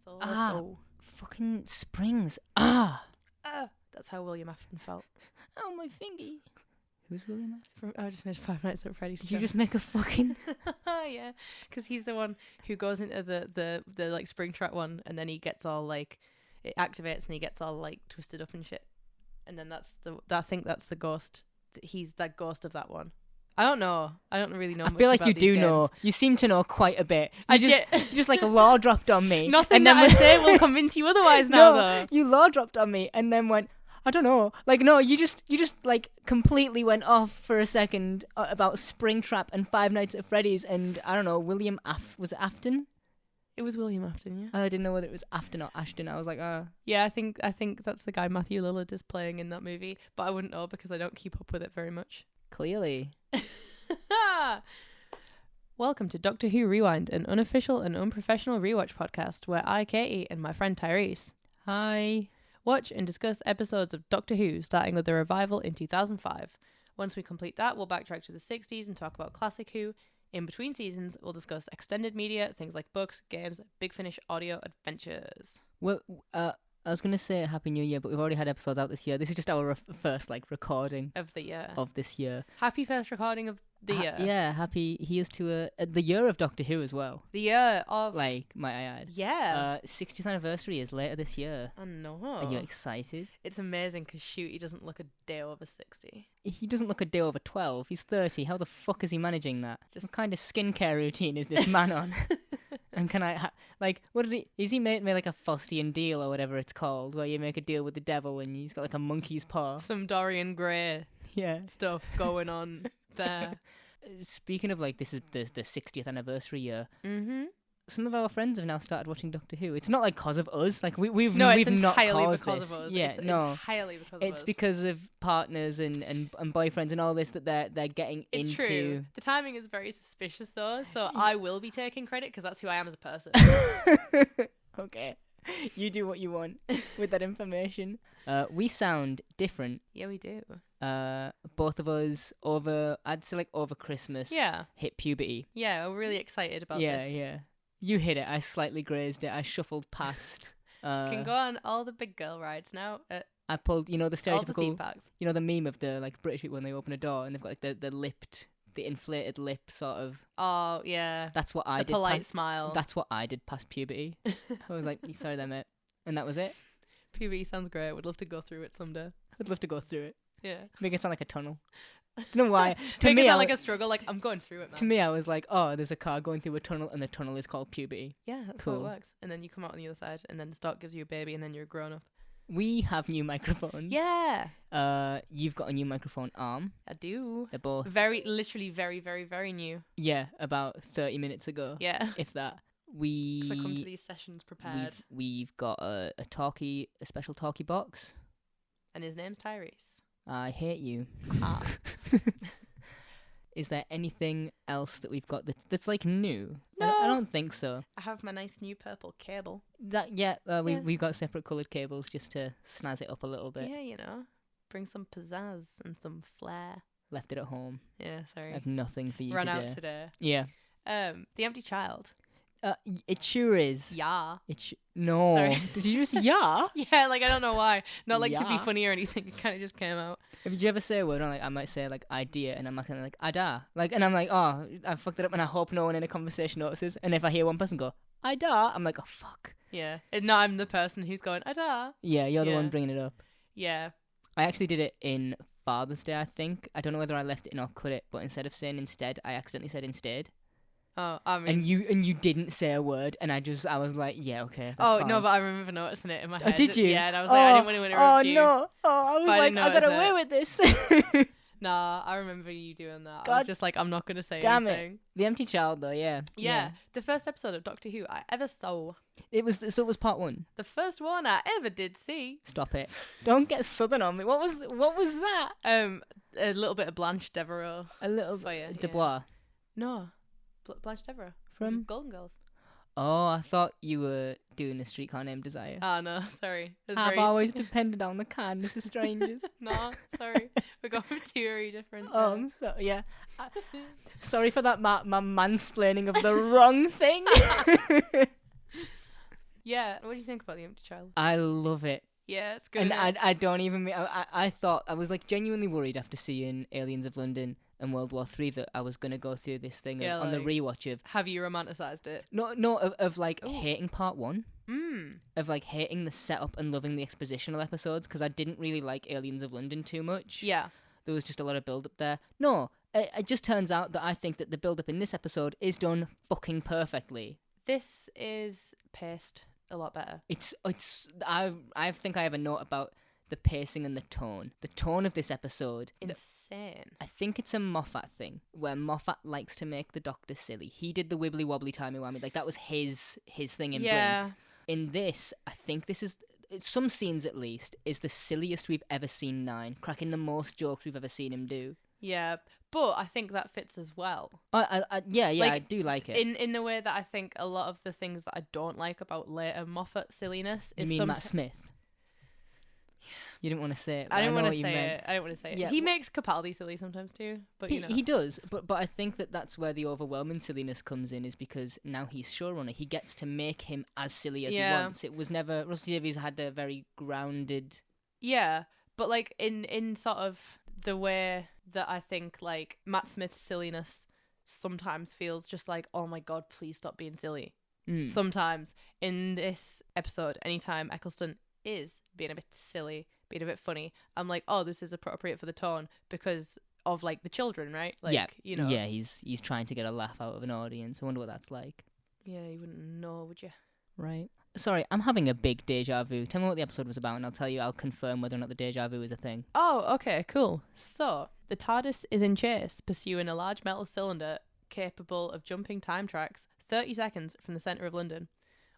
So let's go. Fucking springs. That's how William Afton felt. Oh, my fingy. Who's William Afton? I just made Five Nights at Freddy's. Did you just make a fucking... Yeah, because he's the one who goes into the like Springtrap one, and then he gets all like, it activates and he gets all like twisted up and shit. And then I think that's the ghost. He's that ghost of that one. I don't know. I don't really know. I feel like you do know. You seem to know quite a bit. You just like law dropped on me. Nothing and that then I say will convince you otherwise now, no, though. You law dropped on me and then went, I don't know. Like, no, you just like completely went off for a second about Springtrap and Five Nights at Freddy's and I don't know, was it Afton? It was William Afton, yeah. I didn't know whether it was Afton or Ashton. I was like, Yeah, I think that's the guy Matthew Lillard is playing in that movie, but I wouldn't know because I don't keep up with it very much. Clearly. Welcome to Doctor Who Rewind, an unofficial and unprofessional rewatch podcast where I, Katie, and my friend Tyrese Hi. watch and discuss episodes of Doctor Who, starting with the revival in 2005. Once we complete that, we'll backtrack to the 60s and talk about classic Who. In between seasons, we'll discuss extended media, things like books, games, Big Finish audio adventures. Well, I was gonna say Happy New Year, but we've already had episodes out this year. This is just our first recording Of the year. of this year. Happy first recording of the year. Yeah, happy. Here's to the year of Doctor Who as well. The year of... Like, might I add. Yeah. 60th anniversary is later this year. I know. Are you excited? It's amazing because shoot, he doesn't look a day over 60. He doesn't look a day over 12. He's 30. How the fuck is he managing that? What kind of skincare routine is this man on? And can I, what did he made like a Faustian deal or whatever it's called, where you make a deal with the devil and he's got like a monkey's paw? Some Dorian Gray stuff going on there. Speaking of this is the 60th anniversary year. Mm-hmm. Some of our friends have now started watching Doctor Who. It's not like cause of us. Like we've no, it's not entirely caused because this. of us. Yeah, it's no, entirely because of us. It's because of partners and boyfriends and all this that they're getting it's into. True. The timing is very suspicious though, so I will be taking credit because that's who I am as a person. Okay, you do what you want with that information. We sound different. Yeah, we do. Both of us I'd say over Christmas. Yeah. Hit puberty. Yeah, we're really excited about this. Yeah. You hit it. I slightly grazed it. I shuffled past. Can go on all the big girl rides now. I pulled, the stereotypical, all the theme parks. The meme of the British people when they open a door and they've got the inflated lip sort of. Oh yeah. That's what I did. The polite smile. That's what I did past puberty. I was like, sorry there, mate, and that was it. Puberty sounds great. Would love to go through it someday. I'd love to go through it. Yeah. Make it sound like a tunnel. Don't know why. Make it sound like a struggle. Like I'm going through it, man. To me, I was like, oh, there's a car going through a tunnel, and the tunnel is called puberty. Yeah, that's cool. how it works. And then you come out on the other side, and then the start gives you a baby, and then you're a grown up. We have new microphones. Yeah. You've got a new microphone arm. I do. They're both literally very, very, very new. Yeah, about 30 minutes ago. Yeah. If that. So I come to these sessions prepared. We've got a special talkie box. And his name's Tyrese. I hate you. Ah. Is there anything else that we've got that's new? No. I don't think so. I have my nice new purple cable. We've got separate coloured cables just to snazz it up a little bit. Yeah, bring some pizzazz and some flair. Left it at home. Yeah, sorry. I have nothing for you Run today. out today. Yeah. The Empty Child. It sure is. Yeah. No. Sorry. Did you just yeah? Yeah, I don't know why. Not to be Yeah. funny or anything. It kind of just came out. Did you ever say a word on I might say idea and I'm kind of Ada and I'm like, oh, I fucked it up and I hope no one in a conversation notices, and if I hear one person go Ada, I'm like, oh fuck. Yeah. No, I'm the person who's going Ada. Yeah, you're the one bringing it up. Yeah. I actually did it in Father's Day, I think. I don't know whether I left it in or cut it, but instead of saying instead, I accidentally said instead. Oh, I mean, and you didn't say a word, and I was like, yeah, okay. That's fine. No, but I remember noticing it in my head. Did you? Yeah, and I was like, I didn't want to interrupt you. Oh no! Oh, I was like, I got away with this. Nah, I remember you doing that. God, I was just like, I'm not gonna say damn anything. It. The Empty Child, though, yeah. The first episode of Doctor Who I ever saw. It was part one. The first one I ever did see. Stop it! Don't get southern on me. What was that? A little bit of Blanche Devereaux. A little Dubois. No, Blanche Devereaux from Golden Girls. Oh, I thought you were doing A Streetcar Named Desire. Oh, no, sorry. I've always depended on the kindness of strangers. No, sorry. We're going for two very different. Oh, I'm so, yeah. Sorry for that, my mansplaining of the wrong thing. Yeah, what do you think about The Empty Child? I love it. Yeah, it's good. And isn't it? I don't even... I thought... I was, like, genuinely worried after seeing Aliens of London and World War 3 that I was going to go through this thing Yeah, on the like, rewatch of... Have you romanticized it? No, of like, Ooh. hating part 1. Of, like, hating the setup and loving the expositional episodes, because I didn't really like Aliens of London too much. Yeah. There was just a lot of build-up there. No, it just turns out that I think that the build-up in this episode is done fucking perfectly. This is paced a lot better. I think I have a note about the pacing and the tone. The tone of this episode. Insane. I think it's a Moffat thing, where Moffat likes to make the Doctor silly. He did the wibbly wobbly timey-wimey. Like, that was his thing in Blink. In this, I think this is, some scenes at least, is the silliest we've ever seen Nine, cracking the most jokes we've ever seen him do. Yeah, but I think that fits as well. Yeah, Like, I do like it. In the way that I think a lot of the things that I don't like about later Moffat silliness is You mean Matt Smith? You didn't want to say it. I didn't want to say it. I didn't want to say it. Yeah, he makes Capaldi silly sometimes too, but you know. He does, but I think that's where the overwhelming silliness comes in, is because now he's showrunner. He gets to make him as silly as he wants. It was never... Russell Davies had a very grounded... Yeah, but like in sort of the way that I think like Matt Smith's silliness sometimes feels just like, oh my god, please stop being silly. Sometimes in this episode, anytime Eccleston is being a bit silly, being a bit funny, I'm like, oh, this is appropriate for the tone because of like the children, right? Like, yeah, you know. Yeah, he's trying to get a laugh out of an audience. I wonder what that's like. Yeah, you wouldn't know, would you? Right. Sorry, I'm having a big deja vu. Tell me what the episode was about, and I'll confirm whether or not the deja vu is a thing. Oh, okay, cool. So, the TARDIS is in chase, pursuing a large metal cylinder capable of jumping time tracks 30 seconds from the centre of London.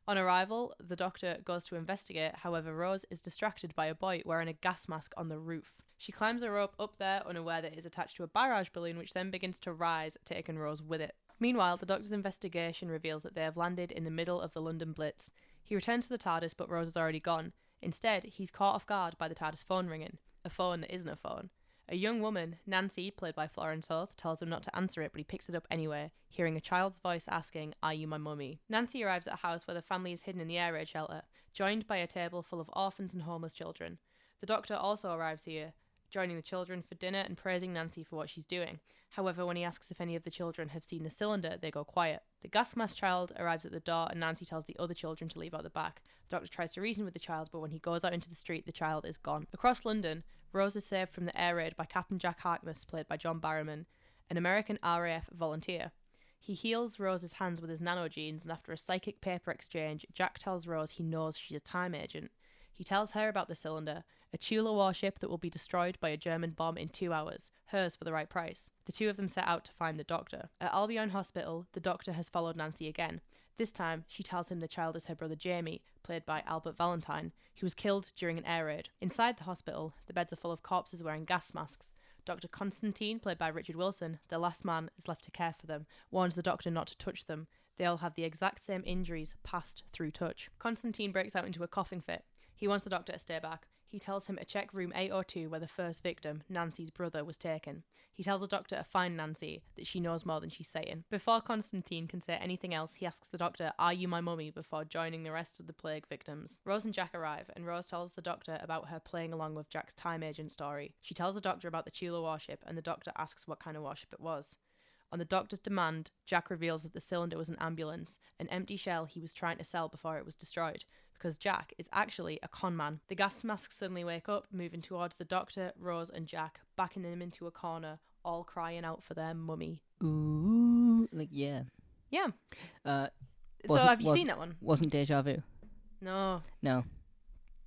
On arrival, the Doctor goes to investigate, however Rose is distracted by a boy wearing a gas mask on the roof. She climbs a rope up there, unaware that it is attached to a barrage balloon, which then begins to rise, taking Rose with it. Meanwhile, the Doctor's investigation reveals that they have landed in the middle of the London Blitz. He returns to the TARDIS, but Rose is already gone. Instead, he's caught off guard by the TARDIS phone ringing. A phone that isn't a phone. A young woman, Nancy, played by Florence Hoth, tells him not to answer it, but he picks it up anyway, hearing a child's voice asking, "Are you my mummy?" Nancy arrives at a house where the family is hidden in the air raid shelter, joined by a table full of orphans and homeless children. The Doctor also arrives here, joining the children for dinner and praising Nancy for what she's doing. However, when he asks if any of the children have seen the cylinder, they go quiet. The gas mask child arrives at the door and Nancy tells the other children to leave out the back. The Doctor tries to reason with the child, but when he goes out into the street, the child is gone. Across London, Rose is saved from the air raid by Captain Jack Harkness, played by John Barrowman, an American RAF volunteer. He heals Rose's hands with his nanogenes, and after a psychic paper exchange, Jack tells Rose he knows she's a time agent. He tells her about the cylinder, a Tula warship that will be destroyed by a German bomb in 2 hours, hers for the right price. The two of them set out to find the Doctor. At Albion Hospital, the Doctor has followed Nancy again. This time, she tells him the child is her brother Jamie, played by Albert Valentine, who was killed during an air raid. Inside the hospital, the beds are full of corpses wearing gas masks. Dr. Constantine, played by Richard Wilson, the last man is left to care for them, warns the Doctor not to touch them. They all have the exact same injuries passed through touch. Constantine breaks out into a coughing fit. He wants the Doctor to stay back. He tells him to check room 802 where the first victim, Nancy's brother, was taken. He tells the Doctor to find Nancy, that she knows more than she's saying. Before Constantine can say anything else, he asks the Doctor, "Are you my mummy?" before joining the rest of the plague victims. Rose and Jack arrive, and Rose tells the Doctor about her playing along with Jack's time agent story. She tells the Doctor about the Tula warship, and the Doctor asks what kind of warship it was. On the Doctor's demand, Jack reveals that the cylinder was an ambulance, an empty shell he was trying to sell before it was destroyed, because Jack is actually a con man. The gas masks suddenly wake up, moving towards the Doctor, Rose and Jack, backing them into a corner, all crying out for their mummy. Ooh, like, yeah. Yeah. So have you seen that one? Wasn't deja vu? No.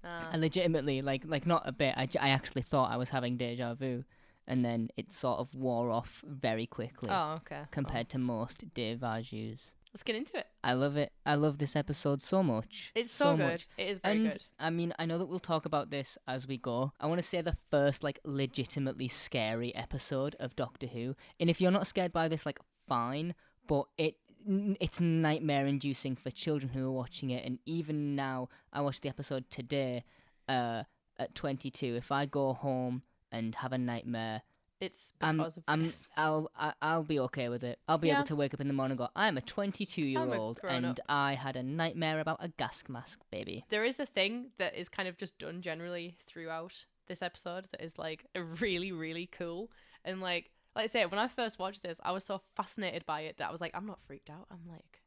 I legitimately, like not a bit, I actually thought I was having deja vu, and then it sort of wore off very quickly. Oh, okay. Compared to most deja vus. Let's get into it. I love it. I love this episode so much. It's so good. Much. It is very good. I mean, I know that we'll talk about this as we go. I want to say the first, like, legitimately scary episode of Doctor Who. And if you're not scared by this, like, fine. But it's nightmare-inducing for children who are watching it. And even now, I watched the episode today at 22. If I go home and have a nightmare it's because of this. I'll be okay with it. I'll be able to wake up in the morning and go, I'm a 22-year-old and I had a nightmare about a gas mask, baby. There is a thing that is kind of just done generally throughout this episode that is like really, really cool. And like I say, when I first watched this, I was so fascinated by it that I was like, I'm not freaked out. I'm like,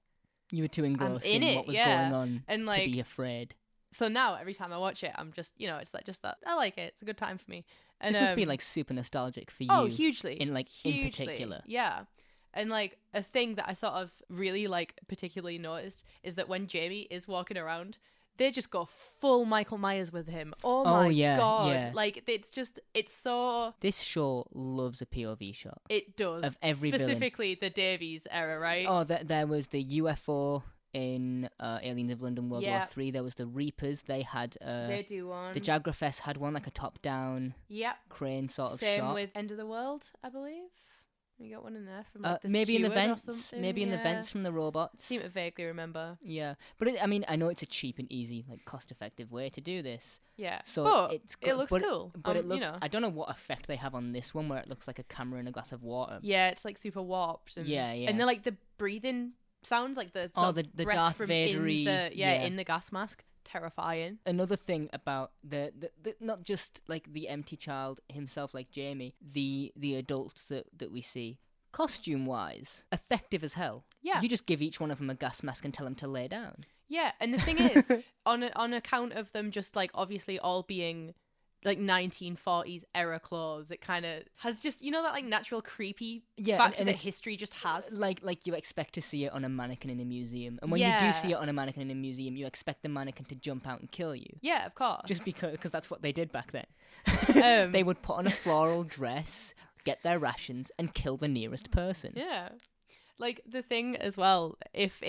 you were too engrossed in what was going on and like, to be afraid. So now every time I watch it, I'm just, it's like just that I like it. It's a good time for me. And this must be like super nostalgic for you. Oh, hugely. In particular. Yeah. And like a thing that I sort of really like particularly noticed is that when Jamie is walking around, they just go full Michael Myers with him. Oh my God. Yeah. Like it's so. This show loves a POV shot. It does. Of every Specifically the Davies era, right? Oh, there was the UFO in Aliens of London World War 3. There was the Reapers. They had they do one. The Jagrafest had one, like a top down crane sort of shot. Same with End of the World, I believe. You got one in there from like the maybe in the steward or vents, something. maybe in the vents from the robots. Seem to vaguely remember. Yeah, but I mean, I know it's a cheap and easy, like cost-effective way to do this. Yeah, so but it looks cool. But it looks. I don't know what effect they have on this one, where it looks like a camera in a glass of water. Yeah, it's like super warped. And, and they're like the breathing sounds, like the the Darth Vader-y, in the gas mask. Terrifying. Another thing about the not just like the empty child himself, like Jamie, the adults that we see, costume wise, effective as hell. Yeah, you just give each one of them a gas mask and tell them to lay down. Yeah, and the thing is, on account of them just like obviously all being like 1940s era clothes, it kind of has just, that like natural creepy factor that history just has. Like you expect to see it on a mannequin in a museum, and when you do see it on a mannequin in a museum, you expect the mannequin to jump out and kill you. Yeah, of course. Just because that's what they did back then. They would put on a floral dress, get their rations, and kill the nearest person. Yeah, like the thing as well. If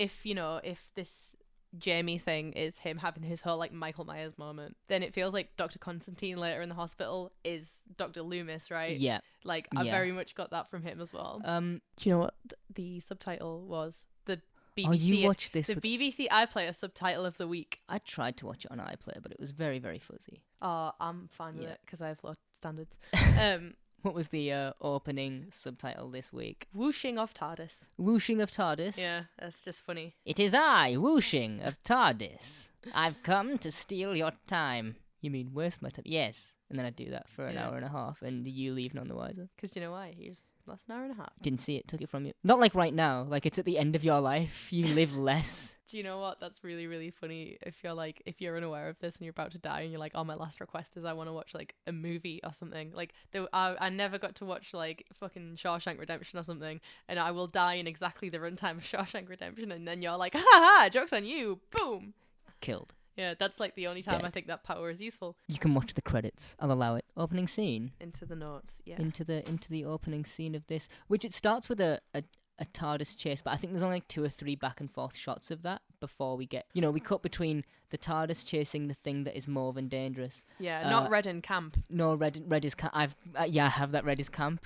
this Jamie thing is him having his whole like Michael Myers moment, then it feels like Dr. Constantine later in the hospital is Dr. Loomis, right? Yeah. Like I very much got that from him as well. Do you know what the subtitle was? The BBC. Oh, you watched this? The BBC iPlayer subtitle of the week. I tried to watch it on iPlayer, but it was very, very fuzzy. Oh, I'm fine with it because I have low standards. What was the opening subtitle this week? Whooshing of TARDIS. Whooshing of TARDIS? Yeah, that's just funny. It is I, whooshing of TARDIS. I've come to steal your time. You mean waste my time? Yes. And then I'd do that for an hour and a half, and you leave none the wiser. Because do you know why? He's lost an hour and a half. Didn't see it, took it from you. Not like right now. Like it's at the end of your life. You live less. Do you know what? That's really, really funny. If you're unaware of this and you're about to die and you're like, oh, my last request is I want to watch like a movie or something. Like I never got to watch like fucking Shawshank Redemption or something, and I will die in exactly the runtime of Shawshank Redemption, and then you're like, ha ha, joke's on you. Boom. Killed. Yeah, that's like the only time Dead. I think that power is useful. You can watch the credits. I'll allow it. Opening scene. Into the notes, yeah. Into the opening scene of this, which it starts with a TARDIS chase, but I think there's only like 2 or 3 back and forth shots of that before we get, we cut between the TARDIS chasing the thing that is more than dangerous. Yeah, not Red in camp. No, Red is camp. I have that. Red is camp.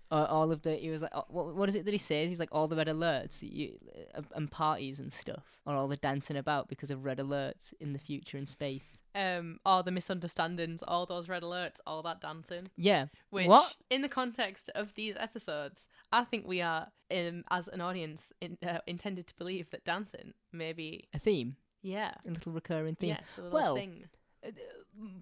All of he was like, what is it that he says? He's like, all the red alerts and parties and stuff, or all the dancing about because of red alerts in the future in space. All the misunderstandings, all those red alerts, all that dancing. Yeah. Which, in the context of these episodes, I think we are, as an audience, intended to believe that dancing may be a theme. Yeah. A little recurring theme. Yes, a little thing.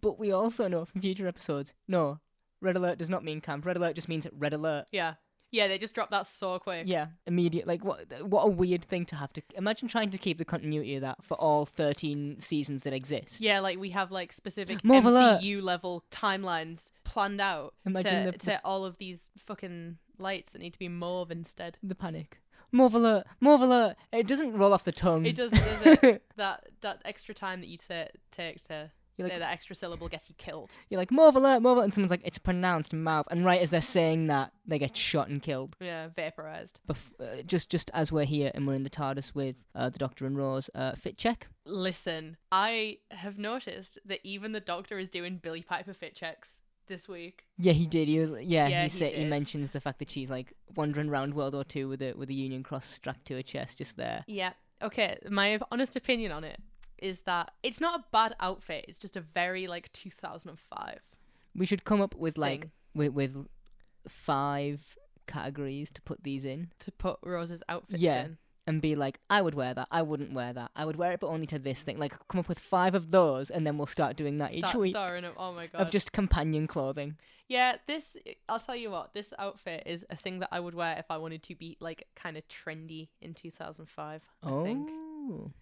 But we also know from future episodes, no, red alert does not mean camp. Red alert just means red alert. Yeah. Yeah, they just dropped that so quick. Yeah, immediate. Like, what a weird thing to have to... Imagine trying to keep the continuity of that for all 13 seasons that exist. Yeah, like, we have, like, specific Mauve alert. MCU-level timelines planned out Imagine to all of these fucking lights that need to be mauve instead. The panic. Mauve alert! Mauve alert! It doesn't roll off the tongue. It doesn't, does it? that extra time that you take to... Say that extra syllable gets you killed. You're like, mauve alert, and someone's like, it's pronounced mouth. And right as they're saying that, they get shot and killed. Yeah, vaporized. Just as we're here and we're in the TARDIS with the Doctor and Rose, fit check. Listen, I have noticed that even the Doctor is doing Billie Piper fit checks this week. Yeah, he did. He was he mentions the fact that she's like wandering around World War II with a Union Cross strapped to her chest just there. Yeah. Okay, my honest opinion on it is that it's not a bad outfit, it's just a very like 2005. We should come up with like with 5 categories to put these in. To put Rose's outfits Yeah. in. And be like, I would wear that, I wouldn't wear that, I would wear it but only to this thing. Like, come up with 5 of those, and then we'll start doing that each week. Starring them. Oh my god. Of just companion clothing. Yeah, I'll tell you what, this outfit is a thing that I would wear if I wanted to be, like, kind of trendy in 2005, I think.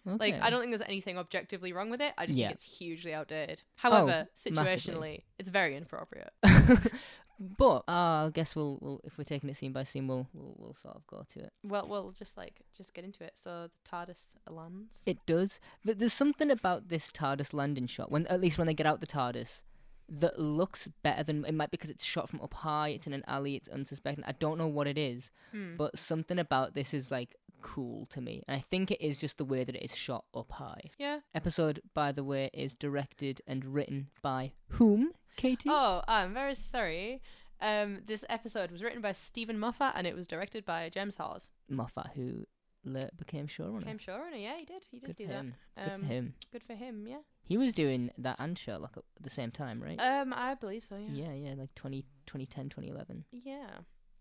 Okay. Like, I don't think there's anything objectively wrong with it. I just Yeah. think it's hugely outdated. However, situationally, massively. it's very inappropriate. But I guess we'll if we're taking it scene by scene, we'll sort of go to it. Well, we'll just get into it. So the TARDIS lands. It does. But there's something about this TARDIS landing shot, at least when they get out the TARDIS, that looks better than it might, because it's shot from up high. It's in an alley. It's unsuspecting. I don't know what it is, but something about this is like cool to me, and I think it is just the way that it is shot up high. Yeah. Episode, by the way, is directed and written by whom, Katie? Oh, I'm very sorry. This episode was written by Stephen Moffat and it was directed by James Hawes. Moffat, who later became showrunner. Yeah, he did. He did do him. that. Good for him. Good for him. Yeah. He was doing that and Sherlock at the same time, right? I believe so. Yeah. Yeah, like 2010, 2011. Yeah.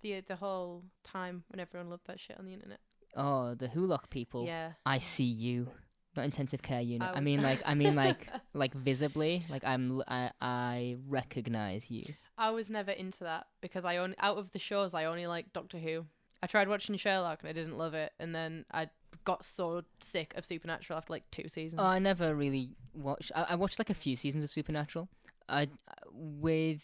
The whole time when everyone loved that shit on the internet. Oh, the Hulock people. Yeah. I see you. Not intensive care unit. I I mean like visibly. Like I recognize you. I was never into that because out of the shows I only like Doctor Who. I tried watching Sherlock and I didn't love it, and then I got so sick of Supernatural after like 2 seasons. Oh, I never really watched. I watched like a few seasons of Supernatural. With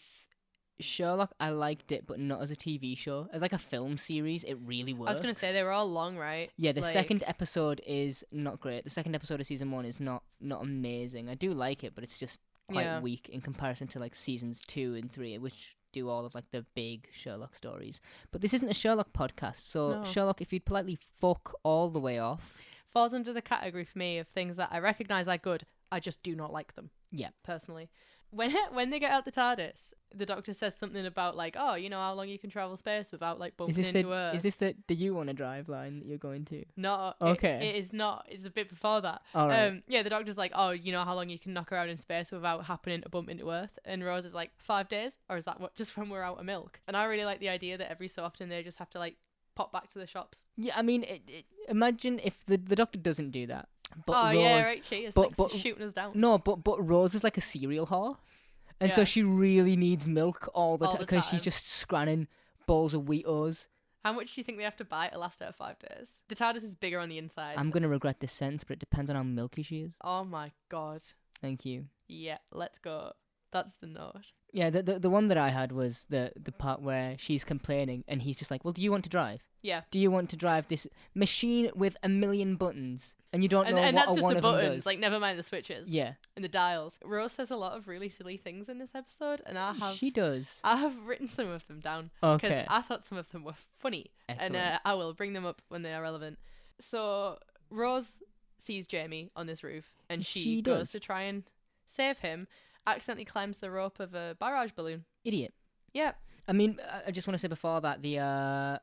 Sherlock, I liked it, but not as a TV show. As like a film series, it really works. I was gonna say they were all long, right? Yeah, the second episode is not great. The second episode of season 1 is not amazing. I do like it, but it's just quite weak in comparison to like seasons 2 and 3, which do all of like the big Sherlock stories. But this isn't a Sherlock podcast, so No. Sherlock, if you'd politely fuck all the way off. Falls under the category for me of things that I recognise are good, I just do not like them. Yeah. Personally. When they get out the TARDIS, the Doctor says something about like, oh, you know how long you can travel space without like bumping into Earth. Is this the you want to drive line that you're going to? No. Okay. It is not. It's a bit before that. All right. Yeah, the Doctor's like, oh, you know how long you can knock around in space without happening to bump into Earth? And Rose is like, 5 days? Or is that just when we're out of milk? And I really like the idea that every so often they just have to like pop back to the shops. Yeah, I mean, imagine if the Doctor doesn't do that. But Rose, yeah, right. She is shooting us down. No, but Rose is like a cereal whore. And so she really needs milk all the time because she's just scranning bowls of Wheatos. How much do you think they have to buy to last her 5 days? The TARDIS is bigger on the inside. I'm going to regret this sentence, but it depends on how milky she is. Oh my god. Thank you. Yeah, let's go. That's the note. Yeah, the one that I had was the part where she's complaining and he's just like, well, do you want to drive? Yeah. Do you want to drive this machine with 1,000,000 buttons? And you don't know and what that's just one the of them buttons, does. like never mind the switches. Yeah. And the dials. Rose says a lot of really silly things in this episode, and She does. I have written some of them down. Okay. Because I thought some of them were funny. Excellent. And I will bring them up when they are relevant. So Rose sees Jamie on this roof, and she goes to try and save him, accidentally climbs the rope of a barrage balloon. Idiot. Yeah. I mean, I just want to say before that the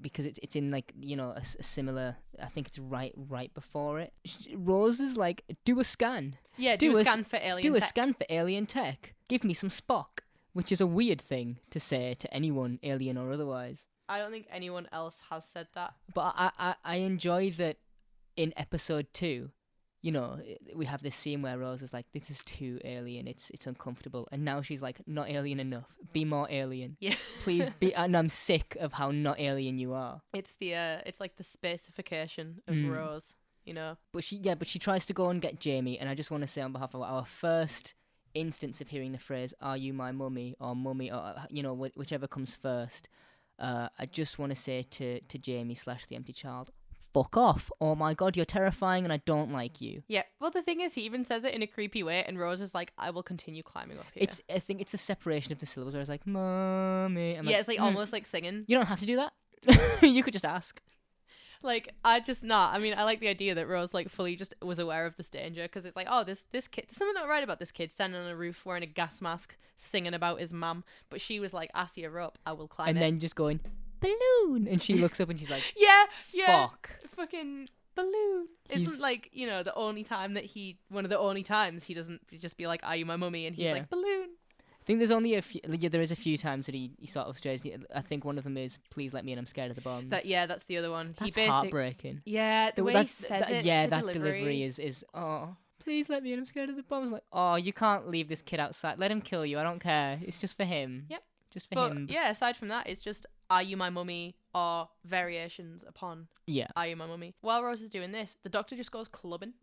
because it's in like, you know, a similar, I think it's right before it. Rose is like, do a scan. Yeah, do a scan for alien tech. Do a scan for alien tech. Give me some Spock, which is a weird thing to say to anyone, alien or otherwise. I don't think anyone else has said that. But I enjoy that in episode 2. You know, we have this scene where Rose is like, this is too alien, it's uncomfortable. And now she's like, not alien enough. Be more alien. Yeah. Please be, and I'm sick of how not alien you are. It's it's like the spacification of Rose, you know. But she tries to go and get Jamie, and I just want to say on behalf of our first instance of hearing the phrase, are you my mummy, or you know, whichever comes first, I just want to say to Jamie / the empty child, fuck off. Oh my god, you're terrifying and I don't like you. Yeah, well the thing is he even says it in a creepy way, and Rose is like, I will continue climbing up here. I think it's a separation of the syllables where it's like, Mommy. It's like almost like singing. You don't have to do that. You could just ask. Like, I like the idea that Rose like fully just was aware of this danger, because it's like, oh, this kid, there's something not right about this kid standing on a roof wearing a gas mask singing about his mum, but she was like, I see a rope, I will climb and then just going, balloon, and she looks up and she's like, yeah, fuck, fucking balloon. Isn't like, you know, one of the only times he doesn't just be like, are you my mummy, and he's like, balloon. I think there's only a few. Yeah, there is a few times that he sort of strays. I think one of them is "Please let me in. I'm scared of the bombs." That's the other one. That's heartbreaking. Yeah, the way he says it. Yeah, the that delivery is oh. Please let me in. I'm scared of the bombs. I'm like, oh, you can't leave this kid outside. Let him kill you. I don't care. It's just for him. Yep. Just for him. Yeah, aside from that, it's just "Are you my mummy?" or variations upon "Are you my mummy?" While Rose is doing this, the doctor just goes clubbing.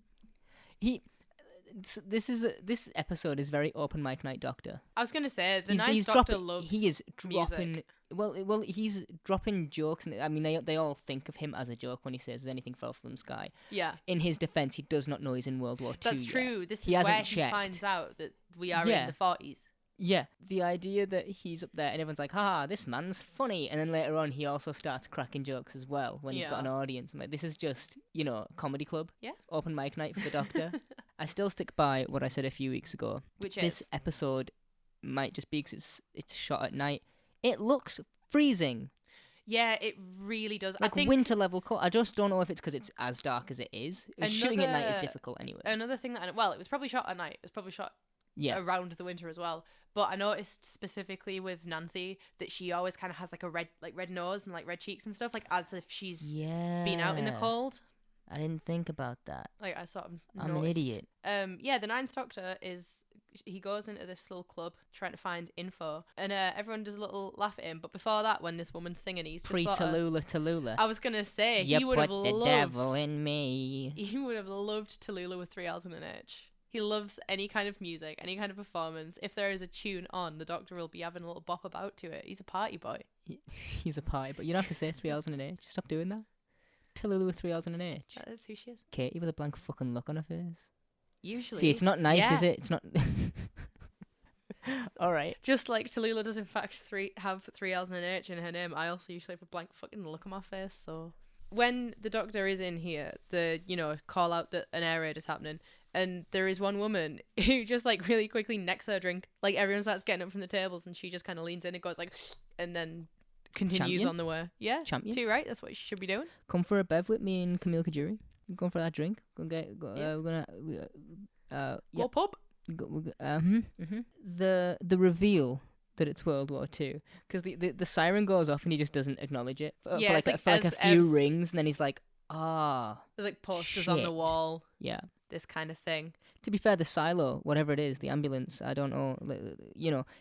This episode is very open mic night doctor. I was gonna say the Ninth Doctor loves. He is dropping. Music. Well, he's dropping jokes, and I mean, they all think of him as a joke when he says anything fell from the sky. Yeah. In his defense, he does not know he's in World War II. That's true. This is he where he finds out that we are in the 40s. Yeah, the idea that he's up there and everyone's like, "Ha, this man's funny," and then later on he also starts cracking jokes as well when he's got an audience. I'm like, this is just, comedy club. Yeah. Open mic night for the Doctor. I still stick by what I said a few weeks ago. Which this episode might just be because it's shot at night. It looks freezing. Yeah, it really does. Like I think winter level cold. I just don't know if it's because it's as dark as it is. Shooting at night is difficult anyway. Another thing it was probably shot at night. It was probably shot around the winter as well. But I noticed specifically with Nancy that she always kind of has like a red nose and like red cheeks and stuff, like as if she's been out in the cold. I didn't think about that. Like I sort of I'm an idiot. The Ninth Doctor he goes into this little club trying to find info, and everyone does a little laugh at him. But before that, when this woman's singing, he's just Tallulah. I was gonna say you he would have put the loved devil in me. He would have loved Tallulah with 3 L's and an H. He loves any kind of music, any kind of performance. If there is a tune on, the Doctor will be having a little bop about to it. He's a party boy. He's a party, but you don't have to say 3 L's and an H. Stop doing that. Tallulah with 3 L's and an H. That is who she is. Katie with a blank fucking look on her face. Usually. See, it's not nice, is it? It's not. All right. Just like Tallulah does, in fact, have 3 L's and an H in her name, I also usually have a blank fucking look on my face. So when the Doctor is in here, call out that an air raid is happening. And there is one woman who just like really quickly necks her drink. Like everyone starts getting up from the tables and she just kind of leans in and goes like, and then continues on the way. Yeah. Champion. Too right. That's what she should be doing. Come for a bev with me and Camille Kajuri. We're going for that drink. We're gonna go pub. The reveal that it's World War II, because the siren goes off and he just doesn't acknowledge it for like a few rings, and then he's like, there's like posters on the wall. Yeah. This kind of thing. To be fair, the silo, whatever it is, the ambulance, I don't know,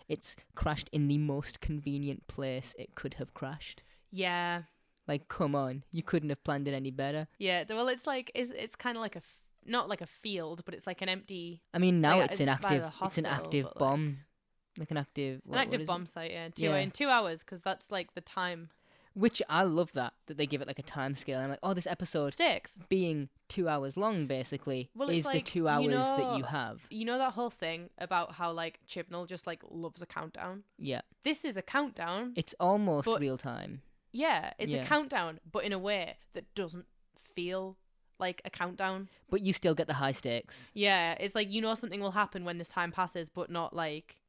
it's crashed in the most convenient place it could have crashed. Yeah. Like, come on, you couldn't have planned it any better. Yeah, well, it's like, it's kind of like not like a field, but it's like an empty. I mean, now it's an active bomb. Like an active bomb site, yeah. In 2 hours, because that's like the time. Which I love that they give it like a time scale. I'm like, this episode sticks being 2 hours long, basically, is like, the 2 hours that you have. You know that whole thing about how like Chibnall just like loves a countdown? Yeah. This is a countdown. It's almost real time. Yeah, it's a countdown, but in a way that doesn't feel like a countdown. But you still get the high stakes. Yeah, it's like something will happen when this time passes, but not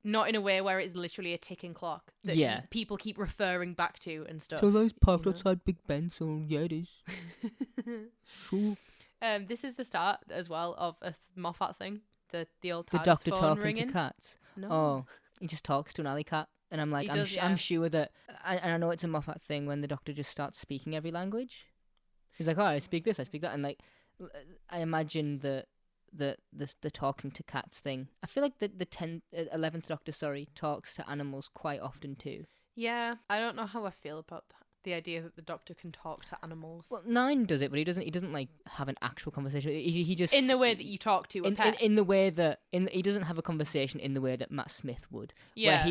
in a way where it's literally a ticking clock that people keep referring back to and stuff. So those parked outside Big Ben, so yeah, it is. Sure. This is the start as well of a Moffat thing. The old TARDIS Doctor phone talking ringing. to cats. No. Oh, he just talks to an alley cat. And I'm like, I'm sure that, and I know it's a Moffat thing when the Doctor just starts speaking every language. He's like, I speak this, I speak that, and like, I imagine the talking to cats thing. I feel like the 11th Doctor, talks to animals quite often too. Yeah, I don't know how I feel about that. The idea that the Doctor can talk to animals. Well, 9 does it, but he doesn't like have an actual conversation. He just in the way that you talk to a pet. In the way that he doesn't have a conversation in the way that Matt Smith would. Yeah.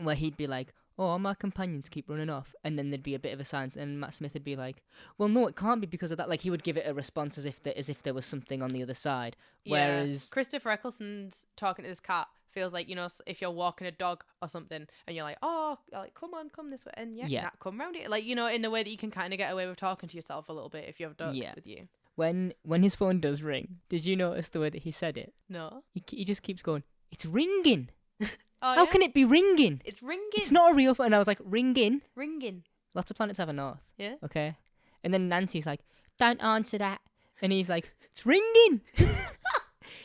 Where he'd be like, oh, my companions keep running off, and then there'd be a bit of a silence, and Matt Smith would be like, well, no, it can't be because of that. Like, he would give it a response as if there was something on the other side. Whereas Christopher Eccleston's talking to this cat feels like, if you're walking a dog or something, and you're like, come this way, and come round it, like, in the way that you can kind of get away with talking to yourself a little bit if you have a dog with you. When his phone does ring, did you notice the way that he said it? No. He just keeps going, it's ringing. Oh, how can it be ringing? It's ringing. It's not a real phone. And I was like, ringing? Ringing. Lots of planets have a north. Yeah. Okay. And then Nancy's like, don't answer that. And he's like, it's ringing.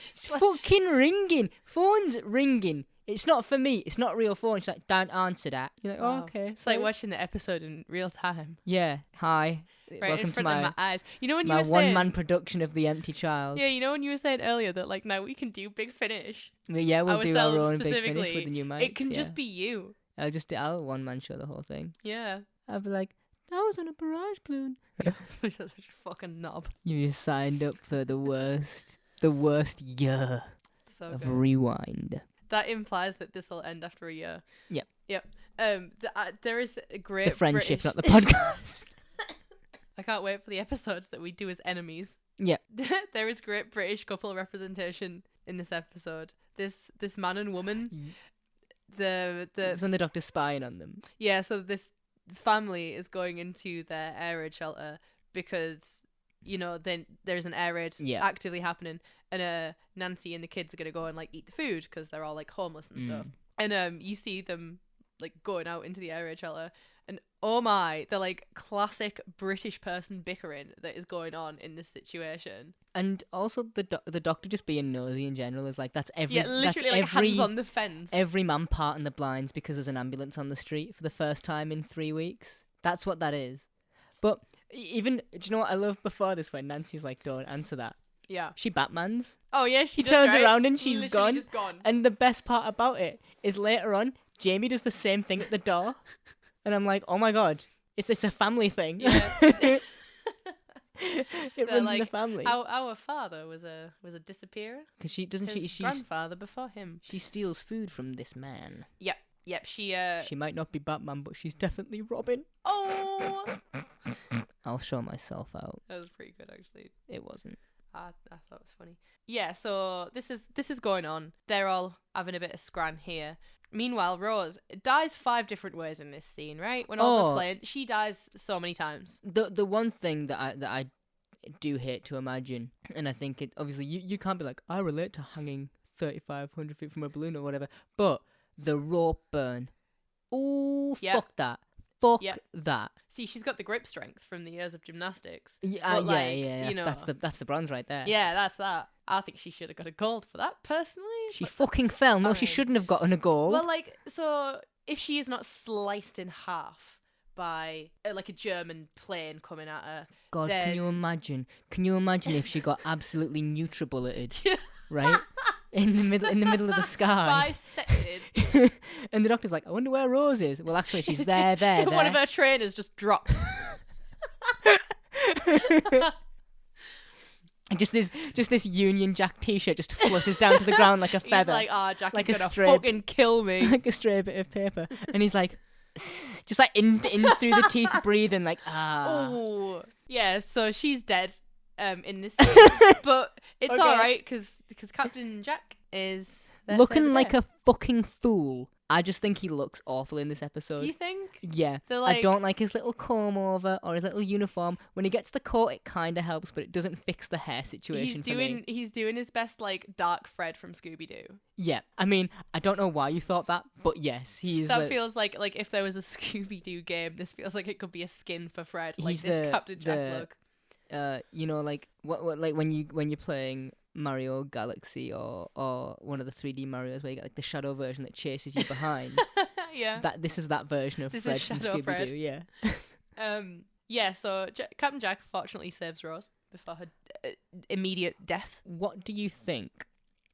It's fucking ringing. Phones ringing it's not for me. It's not real phone. She's like, don't answer that. You're like, oh, okay. It's like watching the episode in real time. Yeah. Hi. Right Welcome in front to of my eyes. You know when you my were saying one-man production of The Empty Child. Yeah, you know when you were saying earlier that like now we can do Big Finish. Yeah, we'll do our ourselves own Big Finish with the new mics. It can just be you. I'll one-man show the whole thing. Yeah. I'll be like, I was on a barrage balloon. You're such a fucking knob. You just signed up for the worst year of good. rewind. That implies that this will end after a year. Yep. There is a great the friendship, British... not the podcast. I can't wait for the episodes that we do as enemies. Yeah. There is great British couple representation in this episode. This man and woman. It's when the doctor's spying on them. Yeah, so this family is going into their air raid shelter because, you know, then there's an air raid actively happening, and Nancy and the kids are going to go and like eat the food because they're all like homeless and stuff. And you see them like going out into the air raid shelter, and oh my, the like classic British person bickering that is going on in this situation. And also the doctor just being nosy in general is like, that's every literally like hands on the fence. Every man parting the blinds because there's an ambulance on the street for the first time in 3 weeks. That's what that is. But even, do you know what I love before this when Nancy's like, don't answer that. Yeah. She Batmans. Oh yeah, she turns right? around and she's literally gone. Just gone. And the best part about it is later on, Jamie does the same thing at the door. And I'm like, oh my god, it's a family thing. Yeah. It runs in the family. Our father was a disappearer. Because she's grandfather before him. She steals food from this man. Yep. She might not be Batman, but she's definitely Robin. Oh. I'll show myself out. That was pretty good, actually. It wasn't. I thought it was funny. Yeah. So this is going on. They're all having a bit of scran here. Meanwhile, Rose dies 5 different ways in this scene, right? When all the playing, she dies so many times. The one thing that I do hate to imagine, and I think it obviously you can't be like, I relate to hanging 3,500 feet from a balloon or whatever, but the rope burn. Oh, fuck that. Fuck that. See, she's got the grip strength from the years of gymnastics. Yeah, you know, that's the bronze right there. Yeah, that's that. I think she should have got a gold for that, personally. She fucking fell. No, she shouldn't have gotten a gold. Well, like, so if she is not sliced in half by like a German plane coming at her, God, then... can you imagine? Can you imagine if she got absolutely nutribulleted, right? In the middle of the sky. Bisected. And the doctor's like, I wonder where Rose is. Well, actually, she's there. One of her trainers just drops. Just this Union Jack t-shirt just flutters down to the ground like a feather. He's like, Jack is gonna fucking kill me. Like a stray bit of paper. And he's like, just like in through the teeth, breathing like, Oh, yeah. So she's dead. In this scene, but it's all right because Captain Jack is looking like a fucking fool. I just think he looks awful in this episode. Do you think? Yeah. I don't like his little comb over or his little uniform. When he gets the coat, it kind of helps, but it doesn't fix the hair situation for me. He's doing his best, like, dark Fred from Scooby-Doo. Yeah. I mean, I don't know why you thought that, but yes, he's... That feels like if there was a Scooby-Doo game, this feels like it could be a skin for Fred. Like this Captain Jack look. You know, like what like when you're playing Mario Galaxy or one of the 3D Marios where you get like the shadow version that chases you behind. Yeah. This is that version of Fred from Scooby-Doo, yeah. Yeah, so Captain Jack fortunately saves Rose before her immediate death. What do you think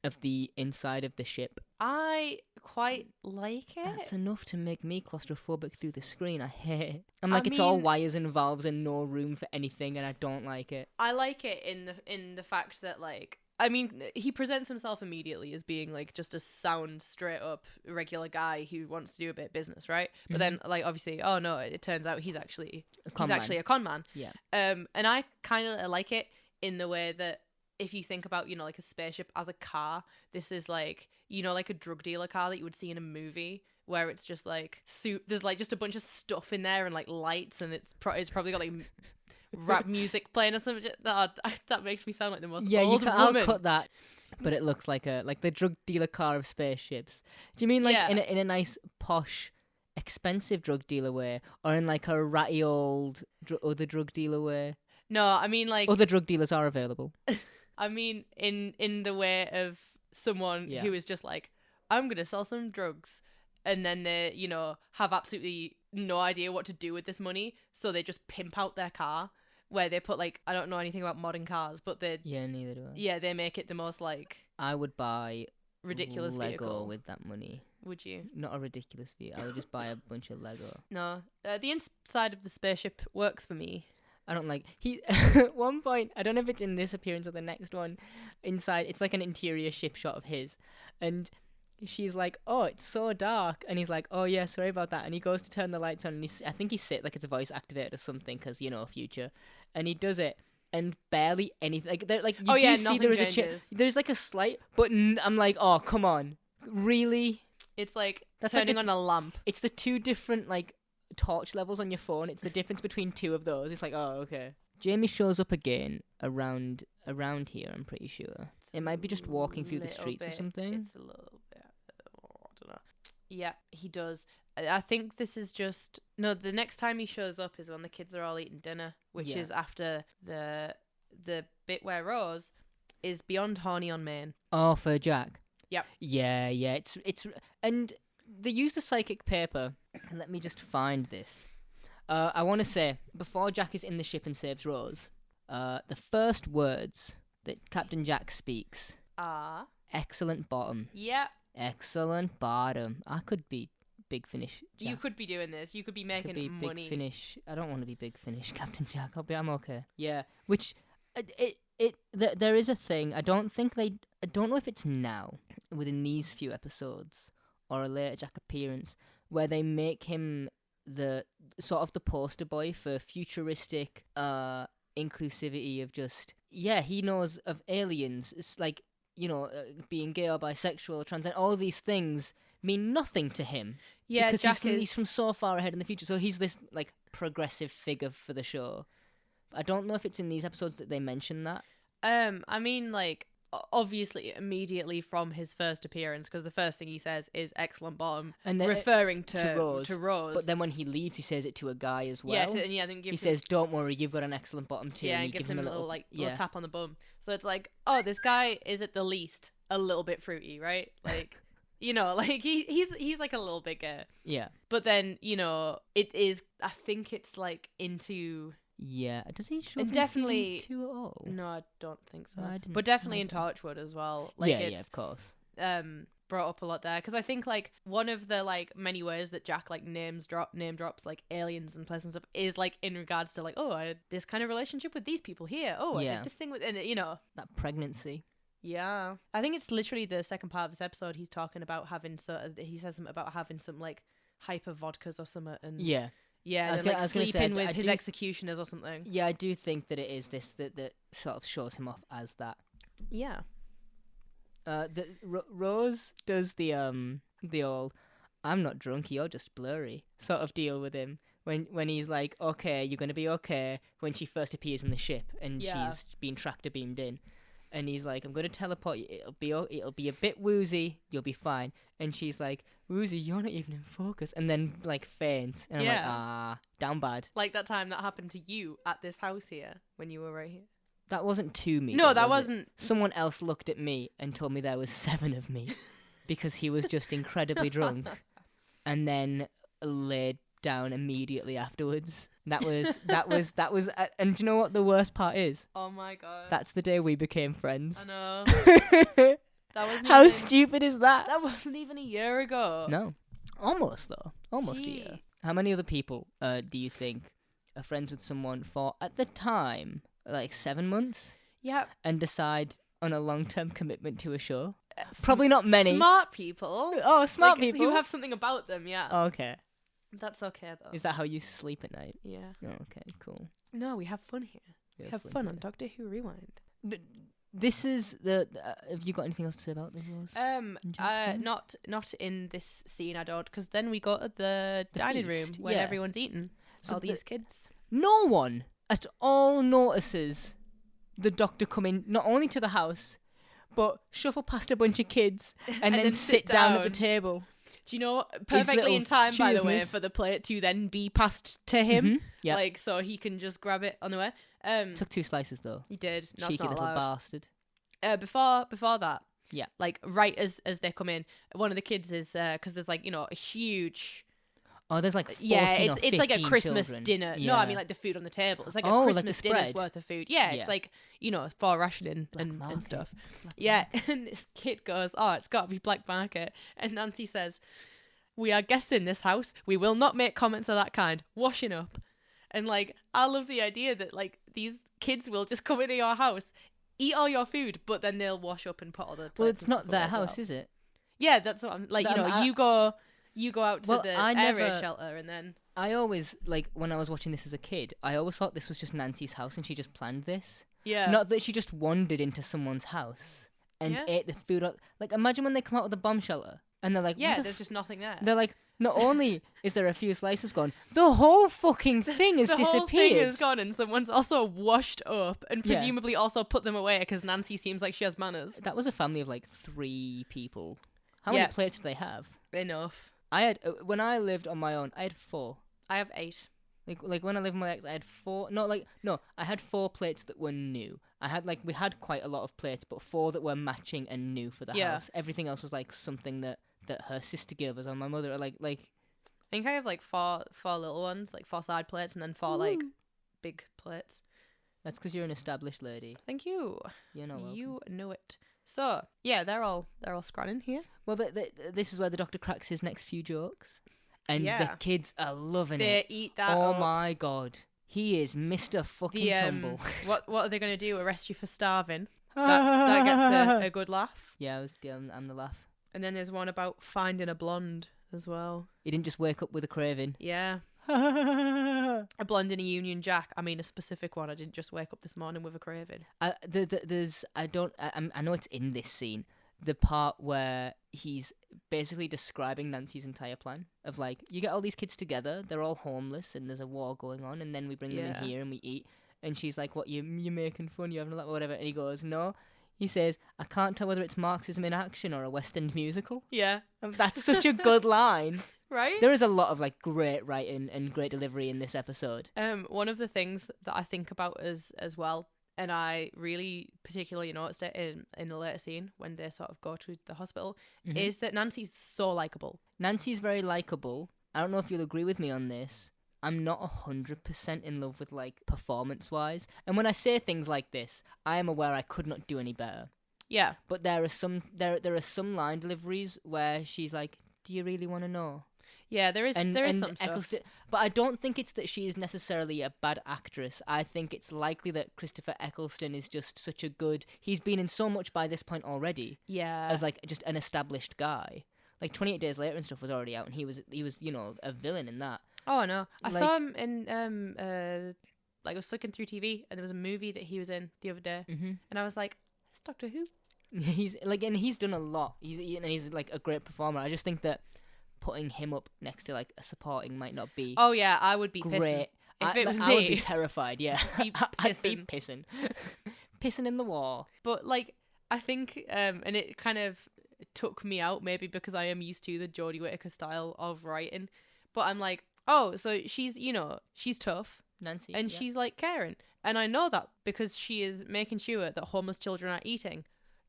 of the inside of the ship? I quite like it. That's enough to make me claustrophobic through the screen. I hate it. I'm like, it's all wires and valves and no room for anything, and I don't like it. I like it in the fact that, like, I mean, he presents himself immediately as being like just a sound, straight up regular guy who wants to do a bit of business, right? But then, like, obviously, oh no, it turns out he's actually a con man. Yeah. And I kind of like it in the way that if you think about, you know, like a spaceship as a car, this is like, you know, like a drug dealer car that you would see in a movie where it's just like there's like just a bunch of stuff in there and like lights, and it's probably got like rap music playing or something. That makes me sound like the most old woman. I'll cut that. But it looks like the drug dealer car of spaceships. Do you mean like in a nice posh, expensive drug dealer way, or in like a ratty old other drug dealer way? No, I mean like other drug dealers are available. I mean in the way of someone who is just like, I'm going to sell some drugs. And then they, you know, have absolutely no idea what to do with this money. So they just pimp out their car where they put like, I don't know anything about modern cars, but they, Yeah, neither do I. yeah, they make it the most like I would buy ridiculous Lego vehicle. with that money. Would you? Not a ridiculous vehicle. I would just buy a bunch of Lego. No. The inside of the spaceship works for me. I don't like at one point, I don't know if it's in this appearance or the next one, inside it's like an interior ship shot of his, and she's like, oh, it's so dark, and he's like, oh yeah, sorry about that, and he goes to turn the lights on, and I think he's like it's a voice activated or something, because, you know, future, and he does it, and barely anything, like you do see there is changes. there's like a slight, but I'm like, oh, come on, really? It's like That's turning like on a lamp. It's the two different like torch levels on your phone. It's the difference between two of those. It's like, oh, okay. Jamie shows up again around here, I'm pretty sure. It might be just walking through the streets or something. It's a little bit, I don't know. Yeah, he does. I think this is just... No, the next time he shows up is when the kids are all eating dinner, which is after the bit where Rose is beyond horny on Maine. Oh, for Jack? Yep. Yeah, it's... And they use the psychic paper. Let me just find this. I want to say, before Jack is in the ship and saves Rose, the first words that Captain Jack speaks are... Excellent bottom. Yep. Excellent bottom. I could be Big Finish Jack. You could be doing this. You could be making money. Big Finish. I don't want to be Big Finish Captain Jack. I'm okay. Yeah. Which, there is a thing. I don't know if it's now, within these few episodes, or a later Jack appearance, where they make him the sort of the poster boy for futuristic inclusivity of just, yeah, he knows of aliens. It's like, you know, being gay or bisexual or trans, and all these things mean nothing to him. Yeah, because he's from so far ahead in the future. So he's this like progressive figure for the show. I don't know if it's in these episodes that they mention that. I mean, like, obviously immediately from his first appearance, because the first thing he says is excellent bottom, and then referring to Rose. But then when he leaves, he says it to a guy as well. Yeah, I think he says, "Don't worry, you've got an excellent bottom too." Yeah, and gives him a little tap on the bum. So it's like, oh, this guy is at the least a little bit fruity, right? Like, you know, like he's like a little bit gay. Yeah. But then, you know, it is. I think it's like into. Yeah, does he show and definitely season 2 at all? No, I don't think so. No, but definitely in Torchwood as well. Like, yeah, it's, of course. Brought up a lot there, because I think like one of the like many ways that Jack like name drops like aliens and places and stuff is like in regards to like, oh, I had this kind of relationship with these people here. Oh, I did this thing with, and you know, that pregnancy. Yeah, I think it's literally the second part of this episode. He's talking about having he says something about having some like hyper vodkas or something, and yeah. Yeah, and like sleeping with his executioners or something. Yeah, I do think that it is this that sort of shows him off as that. Yeah. Rose does the old "I'm not drunk, you're just blurry" sort of deal with him when he's like, "Okay, you're gonna be okay." When she first appears in the ship and she's being tractor beamed in, and he's like, "I'm gonna teleport you. It'll be a bit woozy. You'll be fine." And she's like, "Woozy, you're not even in focus." And then like faints, and I'm like, down bad. Like that time that happened to you at this house here when you were right here. That wasn't to me. No, that wasn't. Someone else looked at me and told me there was 7 of me, because he was just incredibly drunk, and then laid down immediately afterwards. That was, and do you know what the worst part is? Oh my god. That's the day we became friends. I know. That wasn't How stupid is that? That wasn't even a year ago. No. Almost, though. Almost a year. How many other people do you think are friends with someone for, at the time, like 7 months? Yeah. And decide on a long-term commitment to a show? Probably not many. Smart people. Oh, smart people. Who have something about them, yeah. Oh, okay. That's okay, though. Is that how you sleep at night? Yeah. Oh, okay, cool. No, we have fun here. We have fun on Doctor Who Rewind. This is the. Have you got anything else to say about this? Not in this scene. I don't, because then we go to the dining feast, room when everyone's eating. So all these kids. No one at all notices the Doctor come in, not only to the house, but shuffle past a bunch of kids and then sit down at the table. Do you know, perfectly in time, by the way, for the plate to then be passed to him. Mm-hmm. Yeah. Like, so he can just grab it on the way. Took 2 slices, though. He did. That's Cheeky not little allowed. bastard. Before that, Yeah. Like right as they come in, one of the kids is because there's like a huge. Oh, there's like 14 Yeah, or it's like a 15 Christmas children. dinner. No, I mean like the food on the table. It's like a Oh, like the Christmas dinner's spread. worth of food. Yeah, Yeah. it's like for rationing Black and market. stuff. Black Yeah, and this kid goes, "Oh, it's got to be black market," and Nancy says, "We are guests in this house. We will not make comments of that kind. Washing up." And like, I love the idea that like these kids will just come into your house, eat all your food, but then they'll wash up and put all the plates. Well, it's and not stuff their away as house, well. is it? Yeah, that's what I'm like. You go out to the air raid shelter, and then I always like when I was watching this as a kid. I always thought this was just Nancy's house, and she just planned this. yeah, Not that she just wandered into someone's house and Yeah. ate the food. Like, imagine when they come out of the bomb shelter and they're like, yeah. "What There's just nothing there. they're like, not only is there a few slices gone, the whole fucking thing has the disappeared. whole thing is gone, and someone's also washed up and Yeah. presumably also put them away because Nancy seems like she has manners. That was a family of like 3 people. How Yeah. many plates do they have? Enough. I had when I lived on my own, I had 4. I have 8. Like when I lived with my ex, I had 4. No, I had 4 plates that were new. We had quite a lot of plates, but 4 that were matching and new for the Yeah. house. Everything else was like something that her sister gave us, or my mother, like. I think I have like four little ones, like 4 side plates, and then 4 like big plates. That's because you're an established lady. Thank you. You're not welcome. You know it. So yeah, they're all scranning here. Well, this is where the doctor cracks his next few jokes, and Yeah. the kids are loving They it. eat that. Oh up. my god, he is Mr. Fucking The Tumble. what are they gonna do? Arrest you for starving? That gets a good laugh. Yeah, I'm the laugh. And then there's one about finding a blonde as well. He didn't just wake up with a craving. Yeah. A blonde and a Union Jack. I mean, a specific one. I didn't just wake up this morning with a craving. I know it's in this scene, the part where he's basically describing Nancy's entire plan of like, you get all these kids together, they're all homeless, and there's a war going on, and then we bring them Yeah. in here and we eat. And she's like, "What, you're making fun? You having a laugh, or whatever?" And he goes, "No." He says, "I can't tell whether it's Marxism in action or a West End musical." Yeah. And that's such a good line. Right? There is a lot of like great writing and great delivery in this episode. One of the things that I think about as well, and I really particularly noticed it in the later scene when they sort of go to the hospital, is that Nancy's so likable. Nancy's very likable. I don't know if you'll agree with me on this. I'm not 100% in love with like performance-wise. And when I say things like this, I am aware I could not do any better. Yeah. But there are some line deliveries where she's like, "Do you really want to know?" Yeah, there is some stuff. Eccleston, but I don't think it's that she is necessarily a bad actress. I think it's likely that Christopher Eccleston is just such a good. He's been in so much by this point already. Yeah. As like just an established guy. Like 28 Days Later and stuff was already out, and he was a villain in that. Oh no, I Like- saw him in I was flicking through TV and there was a movie that he was in the other day, and I was like, "It's Doctor Who." He's like, and he's done a lot. He's like a great performer. I just think that putting him up next to like a supporting might not be Oh yeah, I would be pissing. great. If it was I would be me. terrified. Yeah, I'd be I'd be pissing, pissing in the war. But like, I think, and it kind of took me out maybe because I am used to the Jodie Whittaker style of writing. But I'm like, oh, so she's she's tough Nancy, and yeah. she's like caring, and I know that because she is making sure that homeless children are eating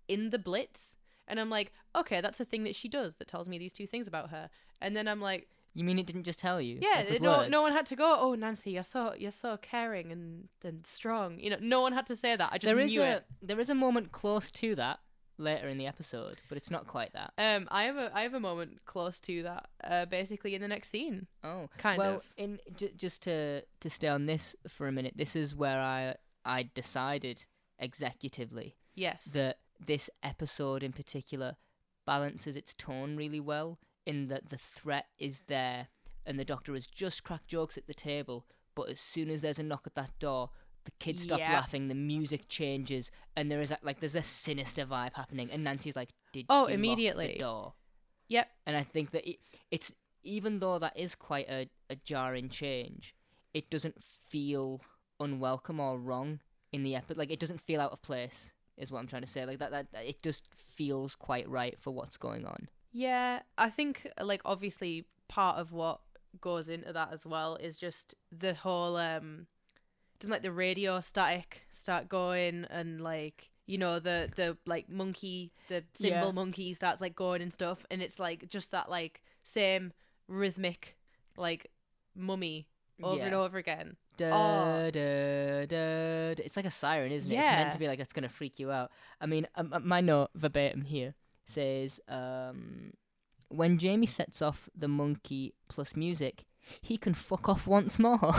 in the Blitz. And I'm like, okay, that's a thing that she does that tells me these 2 things about her. And then I'm like, You mean it didn't just tell you? yeah, like with no words? one had to go, "Oh, Nancy, you're so caring and strong." No one had to say that. I just knew it. There is a moment close to that later in the episode, but it's not quite that. I have a moment close to that. Basically in the next scene. Oh, Kind well, of. in just to stay on this for a minute, this is where I decided executively Yes. that this episode in particular balances its tone really well, in that the threat is there and the doctor has just cracked jokes at the table, but as soon as there's a knock at that door, the kids stop Yep. laughing, the music changes, and there's a sinister vibe happening, and Nancy's like, "Did Oh, you immediately. lock the door?" Yep. And I think that it's even though that is quite a jarring change, it doesn't feel unwelcome or wrong in the episode. Like, it doesn't feel out of place, is what I'm trying to say. Like that it just feels quite right for what's going on. Yeah, I think like obviously part of what goes into that as well is just the whole doesn't like the radio static start going, and like you know, the like monkey, the cymbal monkey starts like going and stuff, and it's like just that like same rhythmic like mummy over and over again. Da, da, da, da. It's like a siren, isn't it? It's meant to be like it's gonna freak you out. I mean, my note verbatim here says, when Jamie sets off the monkey plus music, he can fuck off once more.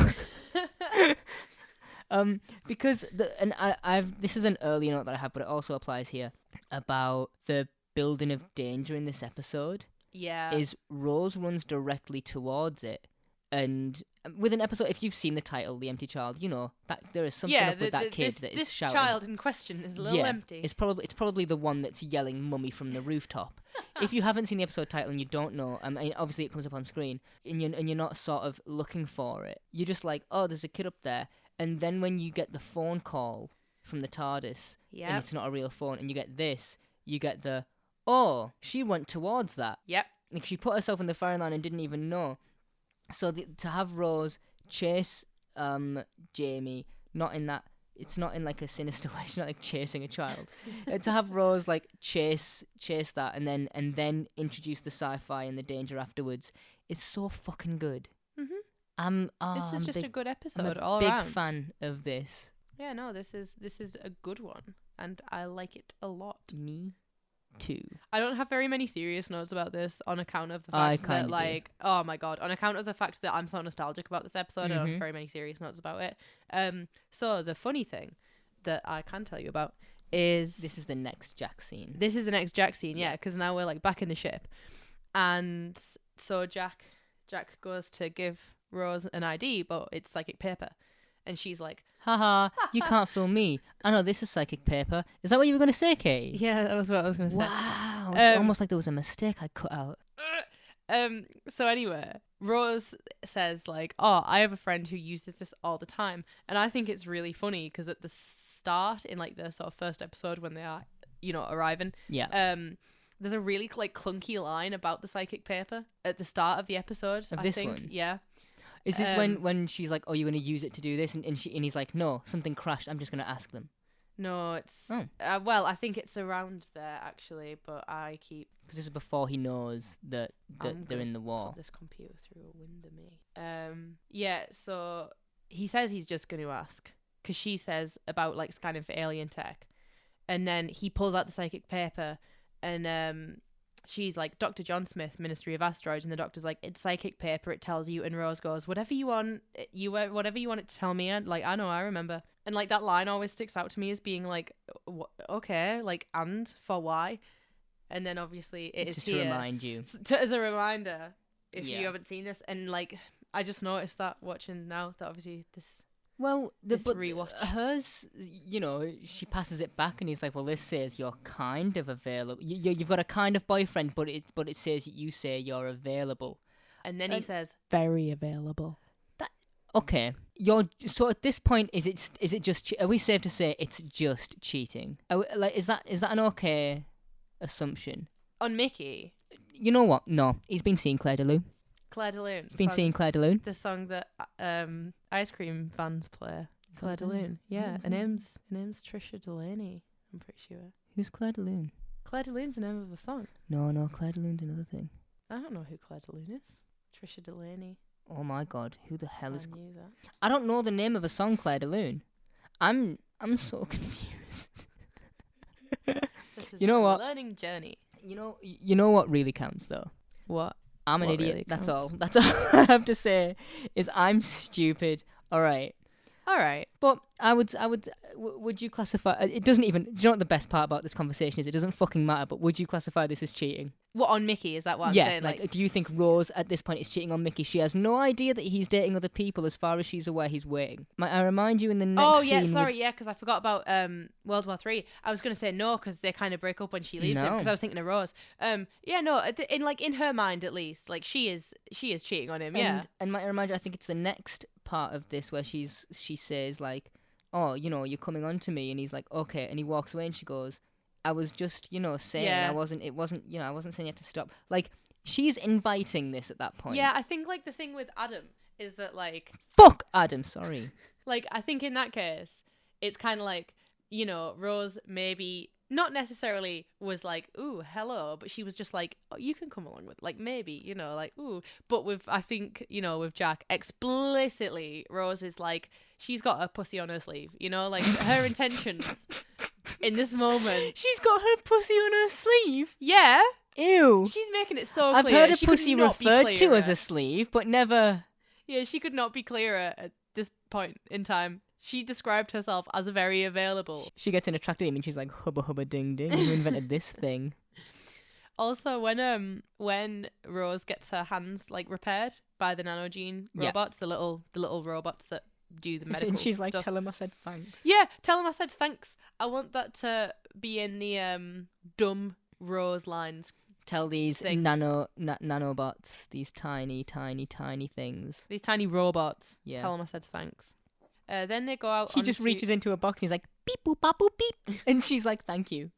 Because this is an early note that I have, but it also applies here about the building of danger in this episode. Yeah, is Rose runs directly towards it, and with an episode, if you've seen the title, The Empty Child, you know that there is something up with that kid that is shouting. This child in question is a little empty. It's probably the one that's yelling "mummy" from the rooftop. If you haven't seen the episode title and you don't know, I mean, obviously it comes up on screen, and you're not sort of looking for it. You're just like, oh, there's a kid up there. And then when you get the phone call from the TARDIS, and it's not a real phone, and you get this, you get the, oh, she went towards that. Yep. Like she put herself in the firing line and didn't even know. So to have Rose chase Jamie, it's not in like a sinister way. She's not like chasing a child. To have Rose like chase that and then introduce the sci-fi and the danger afterwards is so fucking good. This is just a good episode all around. around. Big fan of this. Yeah, no, this is a good one, and I like it a lot. Me too. I don't have very many serious notes about this on account of the fact that, like, oh my god, on account of the fact that I'm so nostalgic about this episode. I don't have very many serious notes about it. So the funny thing that I can tell you about is this is the next Jack scene. This is the next Jack scene, yeah, because now we're like back in the ship, and so Jack goes to give Rose an ID, but it's psychic paper, and she's like, haha, you can't fool me. I know this is psychic paper. Is that what you were going to say, Kate? Yeah, that was what I was going to say. Wow, it's almost like there was a mistake I cut out. So anyway, Rose says like, oh, I have a friend who uses this all the time, and I think it's really funny because at the start, in like the sort of first episode when they are, you know, arriving, there's a really like clunky line about the psychic paper at the start of the episode. Of I this think. one? Yeah. Is this when she's like, oh, you're going to use it to do this? And he's like, no, something crashed. I'm just going to ask them. No, it's... Oh. Well, I think it's around there, actually, but I keep... Because this is before he knows that they're in the war. Put this computer through a window, me. Yeah, so he says he's just going to ask. Because she says about, like, scanning for alien tech. And then he pulls out the psychic paper and... she's like, Dr. John Smith, Ministry of Asteroids, and the doctor's like, it's psychic paper, it tells you, and Rose goes, whatever you want it to tell me, and like, I know, I remember. And like that line always sticks out to me as being like, okay, like, and for why? And then obviously it's just here to remind you, as a reminder if you haven't seen this. And like, I just noticed that watching now that obviously this rewatch. Hers, you know, she passes it back, and he's like, "Well, this says you're kind of available. You've got a kind of boyfriend, but it says you say you're available." And then he says, "Very available." Okay, so at this point, is it just? Are we safe to say it's just cheating? Is that an okay assumption on Mickey? You know what? No, he's been seeing Claire de Lune. Claire de Lune. He's been seeing Claire de Lune. The song that ice cream fans play. Claire de Lune. Yeah, her name's Trisha Delaney. I'm pretty sure. Who's Claire de Lune? Claire de Lune's the name of the song. No, Claire de Lune's another thing. I don't know who Claire de Lune is. Trisha Delaney. Oh my god, who the hell is? I knew that. I don't know the name of a song, Claire de Lune. I'm so confused. This is you know what? Learning journey. You know what really counts though. What? I'm an idiot. Really that's all. That's all I have to say. Is I'm stupid. All right. But would you classify? It doesn't even. Do you know what the best part about this conversation is? It doesn't fucking matter. But would you classify this as cheating? What, on Mickey? Is that what I'm saying? Like, do you think Rose at this point is cheating on Mickey? She has no idea that he's dating other people. As far as she's aware, he's waiting. Might I remind you in the next? Oh yeah, scene sorry, because I forgot about World War III. I was gonna say no, because they kind of break up when she leaves him. Because I was thinking of Rose. Yeah, no, in her mind at least, like she is cheating on him. And might I remind you? I think it's the next part of this where she says like, oh, you know, you're coming on to me, and he's like, okay, and he walks away, and she goes, I was just, saying, I wasn't saying you have to stop. Like, she's inviting this at that point. Yeah, I think, like, the thing with Adam is that, like... Fuck Adam, sorry. Like, I think in that case, it's kind of like, you know, Rose maybe not necessarily was like, ooh, hello, but she was just like, oh, you can come along with, like, maybe, you know, like, ooh. But with, I think, you know, with Jack, explicitly, Rose is like, she's got her pussy on her sleeve, you know, like, her intentions in this moment. She's got her pussy on her sleeve. Yeah. Ew. She's making it so I've clear. heard a She could pussy not be referred to clearer. as a sleeve, but never. Yeah, she could not be clearer at this point in time. She described herself as very available. She gets an attractive image. She's like, hubba hubba ding ding. Who invented this thing? Also, when Rose gets her hands like repaired by the nanogene robots, the little robots that do the medical And she's like, stuff. tell him I said thanks. Yeah, tell him I said thanks. I want that to be in the dumb Rose lines. Tell these nanobots, these tiny things. These tiny robots. Yeah. Tell him I said thanks. Then they go out. He just reaches into a box and he's like, beep boop bop boop beep. And she's like, thank you.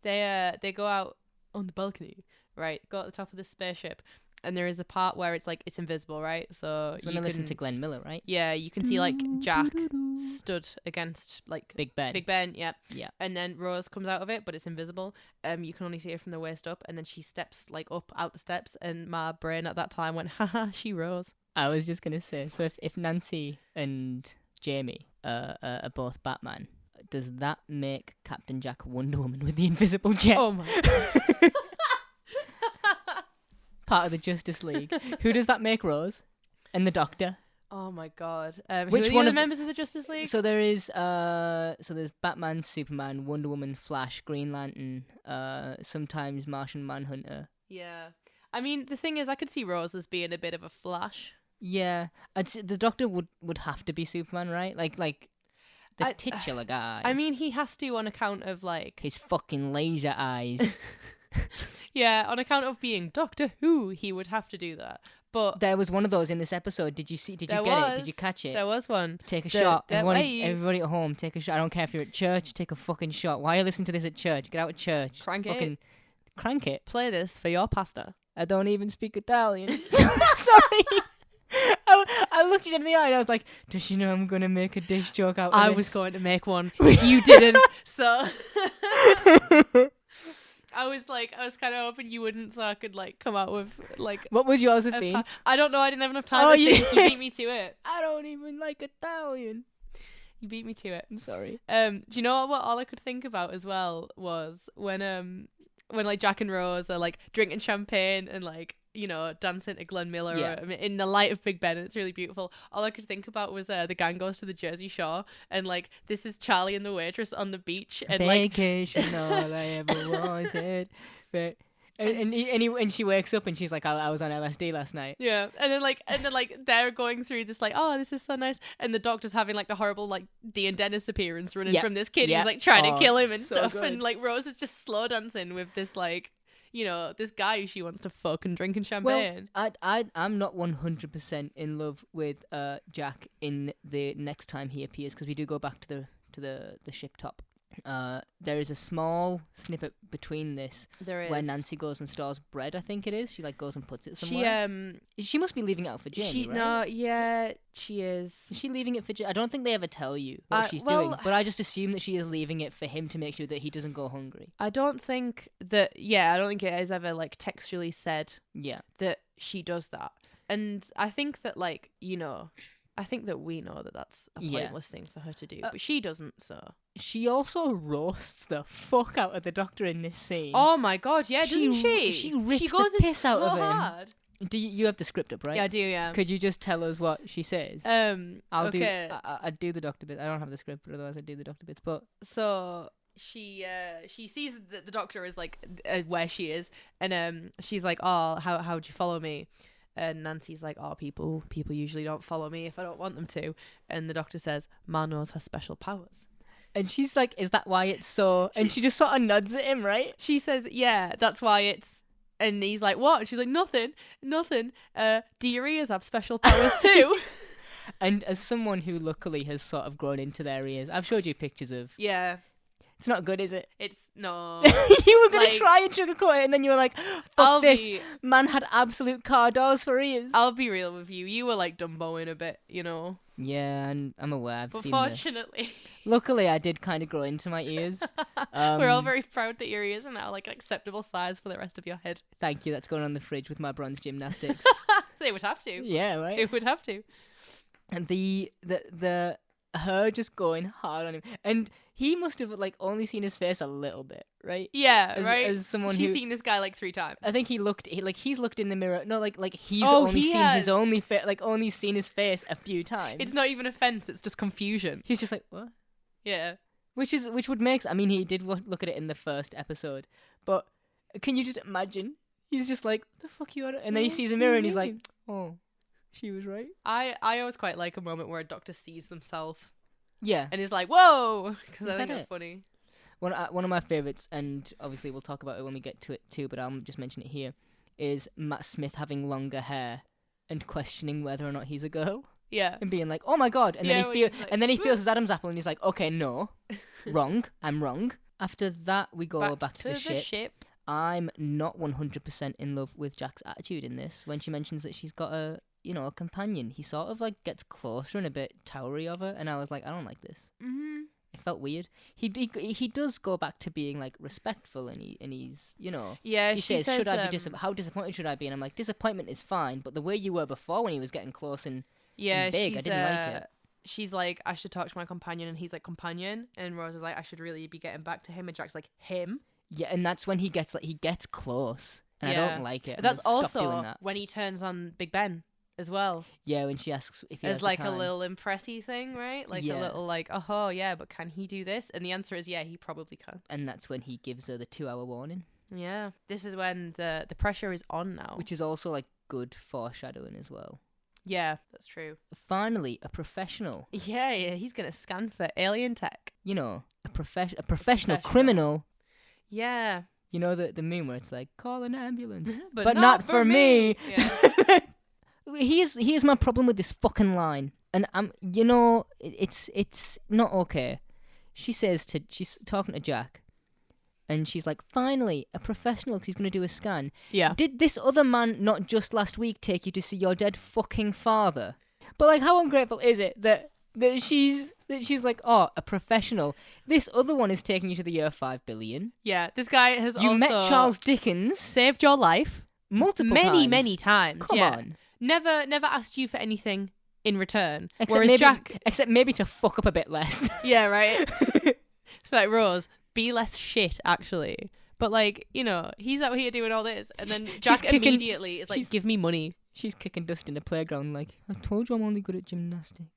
They go out on the balcony, right? Go at the top of the spaceship. And there is a part where it's like, it's invisible, right? So when they listen to Glenn Miller, right? Yeah, you can see like Jack stood against like Big Ben. Big Ben, yeah. Yeah. And then Rose comes out of it, but it's invisible. You can only see her from the waist up, and then she steps like up out the steps, and my brain at that time went, haha, she rose. I was just gonna say, so if Nancy and Jamie are both Batman, does that make Captain Jack Wonder Woman with the invisible jet? Oh my god. Part of the Justice League. Who does that make, Rose? And the Doctor? Oh my god. Which who are one the of other members of the Justice League? So there is there's Batman, Superman, Wonder Woman, Flash, Green Lantern, sometimes Martian Manhunter. Yeah. I mean, the thing is, I could see Rose as being a bit of a Flash. Yeah, I'd say the Doctor would have to be Superman, right? Like the titular guy. I mean, he has to on account of like his fucking laser eyes. Yeah, on account of being Doctor Who, he would have to do that. But there was one of those in this episode. Did you see? Did you get it? Did you catch it? There was one. Take a shot. Everybody at home, take a shot. I don't care if you're at church. Take a fucking shot. Why are you listening to this at church? Get out of church. Crank fucking it. Crank it. Play this for your pastor. I don't even speak Italian. Sorry. I looked at her in the eye and I was like, does she know I'm going to make a dish joke out of I this? was going to make one. You didn't. So I was kind of hoping you wouldn't, so I could like come out with like. What would yours have been? I don't know. I didn't have enough time. Oh, to think. You beat me to it. I don't even like Italian. You beat me to it. I'm sorry. Do you know what? All I could think about as well was when like Jack and Rose are like drinking champagne and like, you know, dancing to Glenn Miller in the light of Big Ben, and it's really beautiful. All I could think about was the gang goes to the Jersey Shore, and like this is Charlie and the waitress on the beach, and vacation, all I ever wanted. But and she wakes up and she's like, I was on LSD last night. Yeah, and then they're going through this like, oh, this is so nice, and the doctor's having like the horrible like Dean Dennis appearance running from this kid who's like trying to kill him and so stuff, good. and like Rose is just slow dancing with this like, you know, this guy who she wants to fuck and drinking champagne. Well, I'm not 100% in love with Jack in the next time he appears, because we do go back to the ship top. There is a small snippet between this where Nancy goes and stores bread. I think it is. She like goes and puts it somewhere. She must be leaving it out for Jamie, right? No, yeah, she is. Is she leaving it for Jamie? I don't think they ever tell you what she's doing, but I just assume that she is leaving it for him to make sure that he doesn't go hungry. I don't think that. Yeah, I don't think it is ever like textually said. Yeah, that she does that, and I think that like, you know. I think that we know that that's a pointless thing for her to do, but she doesn't, so. She also roasts the fuck out of the doctor in this scene. Oh my god, yeah, doesn't she? She rips she goes the piss out of him. Hard. Do you have the script up, right? Yeah, I do, yeah. Could you just tell us what she says? I'll I'd do the doctor bit. I don't have the script, but otherwise I'd do the doctor bits. But so she sees that the doctor is like where she is, and she's like, oh, how'd you follow me? And Nancy's like, oh, people usually don't follow me if I don't want them to. And the doctor says, Manos has special powers. And she's like, is that why it's so? And she just sort of nods at him, right? She says, yeah, that's why it's. And he's like, what? And she's like, nothing. Do your ears have special powers too? And as someone who luckily has sort of grown into their ears, I've showed you pictures of. Yeah. It's not good, is it? It's no. You were going to try and sugarcoat it, and then you were like, fuck this. Man had absolute car doors for ears. I'll be real with you. You were like Dumboing a bit, you know? Yeah, and I'm aware. But fortunately. Luckily, I did kind of grow into my ears. We're all very proud that your ears are now like an acceptable size for the rest of your head. Thank you. That's going on the fridge with my bronze gymnastics. They would have to. Yeah, right. They would have to. And the her just going hard on him, and he must have like only seen his face a little bit, right? Yeah, right. As someone she's who seen this guy like 3 times. I think he's looked in the mirror. No, like he's only only seen his face a few times. It's not even offense; it's just confusion. He's just like, what? Yeah, which would make. I mean, he did look at it in the first episode, but can you just imagine? He's just like, what the fuck you on? And then he sees a mirror and he's like, oh, she was right. I always quite like a moment where a doctor sees themselves. Yeah, and he's like, whoa, because I think that's funny. One of my favorites, and obviously we'll talk about it when we get to it too, but I'll just mention it here, is Matt Smith having longer hair and questioning whether or not he's a girl. Yeah. And being like, oh my god. And then he feels his Adam's apple and he's like, okay, no. Wrong. I'm wrong. After that, we go back to the ship. I'm not 100% in love with Jack's attitude in this. When she mentions that she's got a companion, he sort of like gets closer and a bit towery of her, and I was like, I don't like this. Mm-hmm. It felt weird. He does go back to being like respectful, and he's yeah. He she says, should I be how disappointed should I be? And I'm like, disappointment is fine, but the way you were before when he was getting close and big, I didn't like it. She's like, I should talk to my companion, and he's like, companion, and Rose is like, I should really be getting back to him, and Jack's like, him. Yeah, and that's when he gets close, and I don't like it. That's also when he turns on Big Ben as well. Yeah, when she asks if he has has like the time. a little impressy thing, right? Like a little like, oh yeah, but can he do this? And the answer is yeah, he probably can. And that's when he gives her the 2-hour warning. Yeah, this is when the pressure is on now, which is also like good foreshadowing as well. Yeah, that's true. Finally, a professional. Yeah, he's gonna scan for alien tech. A professional criminal. Yeah. You know the meme where it's like, call an ambulance, but not for me. Yeah. Here's my problem with this fucking line, and it's not okay. She's talking to Jack, and she's like, finally, a professional, because he's going to do a scan. Yeah. Did this other man not just last week take you to see your dead fucking father? But like, how ungrateful is it that she's like, oh, a professional. This other one is taking you to the year 5 billion. Yeah, this guy has you met Charles Dickens, saved your life many times. Come on, never asked you for anything in return. Except maybe to fuck up a bit less. Yeah, right. It's like, Rose, be less shit, actually. But like, he's out here doing all this, and then Jack immediately is like, give me money. She's kicking dust in the playground like, I told you I'm only good at gymnastics.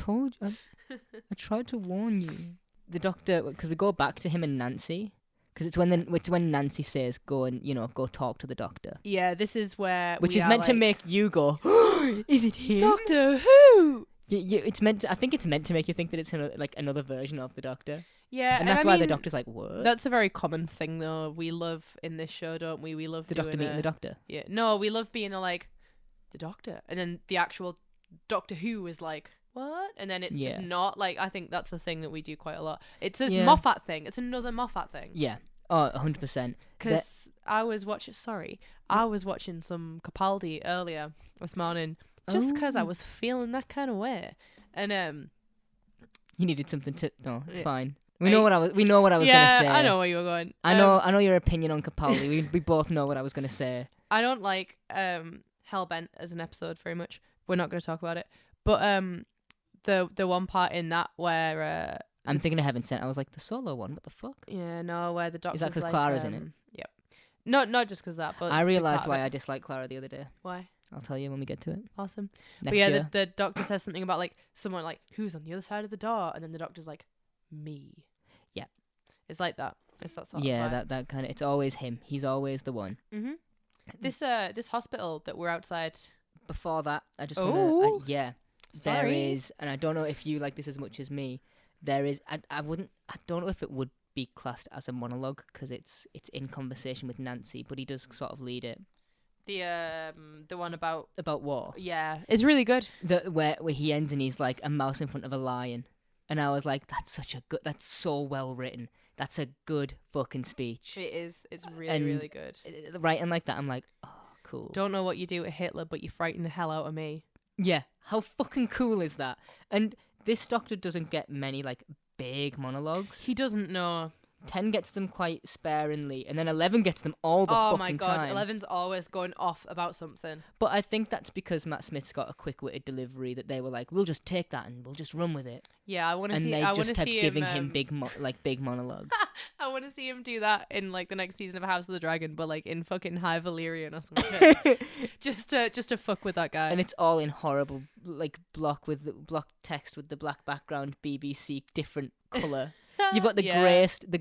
I tried to warn you. The doctor, because we go back to him and Nancy, because it's when Nancy says, go and go talk to the doctor. Yeah, this is where which is meant to make you go, is it him? Doctor Who? It's meant to, I think it's meant to make you think that it's another version of the doctor. Yeah, and that's why the doctor's like, what? That's a very common thing, though. We love in this show, don't we? We love the doctor meeting the doctor. Yeah, no, we love being like the doctor, and then the actual Doctor Who is like, what? And then it's just not like. I think that's a thing that we do quite a lot. It's a Moffat thing. It's another Moffat thing. Yeah. Oh, 100%. Because I was watching some Capaldi earlier this morning, just because I was feeling that kind of way, and you needed something to. No, it's fine. We know what I was gonna say. Yeah, I know where you were going. I know your opinion on Capaldi. we both know what I was gonna say. I don't like Hellbent as an episode very much. We're not gonna talk about it, but the one part in that where I'm thinking of Heaven Sent. I was like, the solo one. What the fuck? Yeah, no, where the doctor's is that because Clara's in it? Yep. Not just because that, but I realised why I dislike Clara the other day. Why? I'll tell you when we get to it. Awesome. Next year. The doctor says something about like someone like who's on the other side of the door, and then the doctor's like, me. Yeah. It's like that. It's that sort of vibe. that kind of. It's always him. He's always the one. Mhm. This hospital that we're outside. Before that, I just want to. Sorry. There is, and I don't know if you like this as much as me. There is. I don't know if it would be classed as a monologue because it's in conversation with Nancy, but he does sort of lead it. The one about war. Yeah, it's really good. Where he ends and he's like a mouse in front of a lion, and I was like, that's so well written. That's a good fucking speech. It is. It's really good. Writing like that, I'm like, oh, cool. Don't know what you do with Hitler, but you frighten the hell out of me. Yeah, how fucking cool is that? And this Doctor doesn't get many like big monologues. He doesn't know. 10 gets them quite sparingly, and then 11 gets them all the fucking time. Oh my god, 11's always going off about something. But I think that's because Matt Smith's got a quick-witted delivery that they were like, we'll just take that and we'll just run with it. Yeah, I want to see. And they just kept giving him big big monologues. I want to see him do that in like the next season of House of the Dragon, but like in fucking High Valyrian or something. just to fuck with that guy. And it's all in horrible like block text with the black background, BBC different colour. You've got the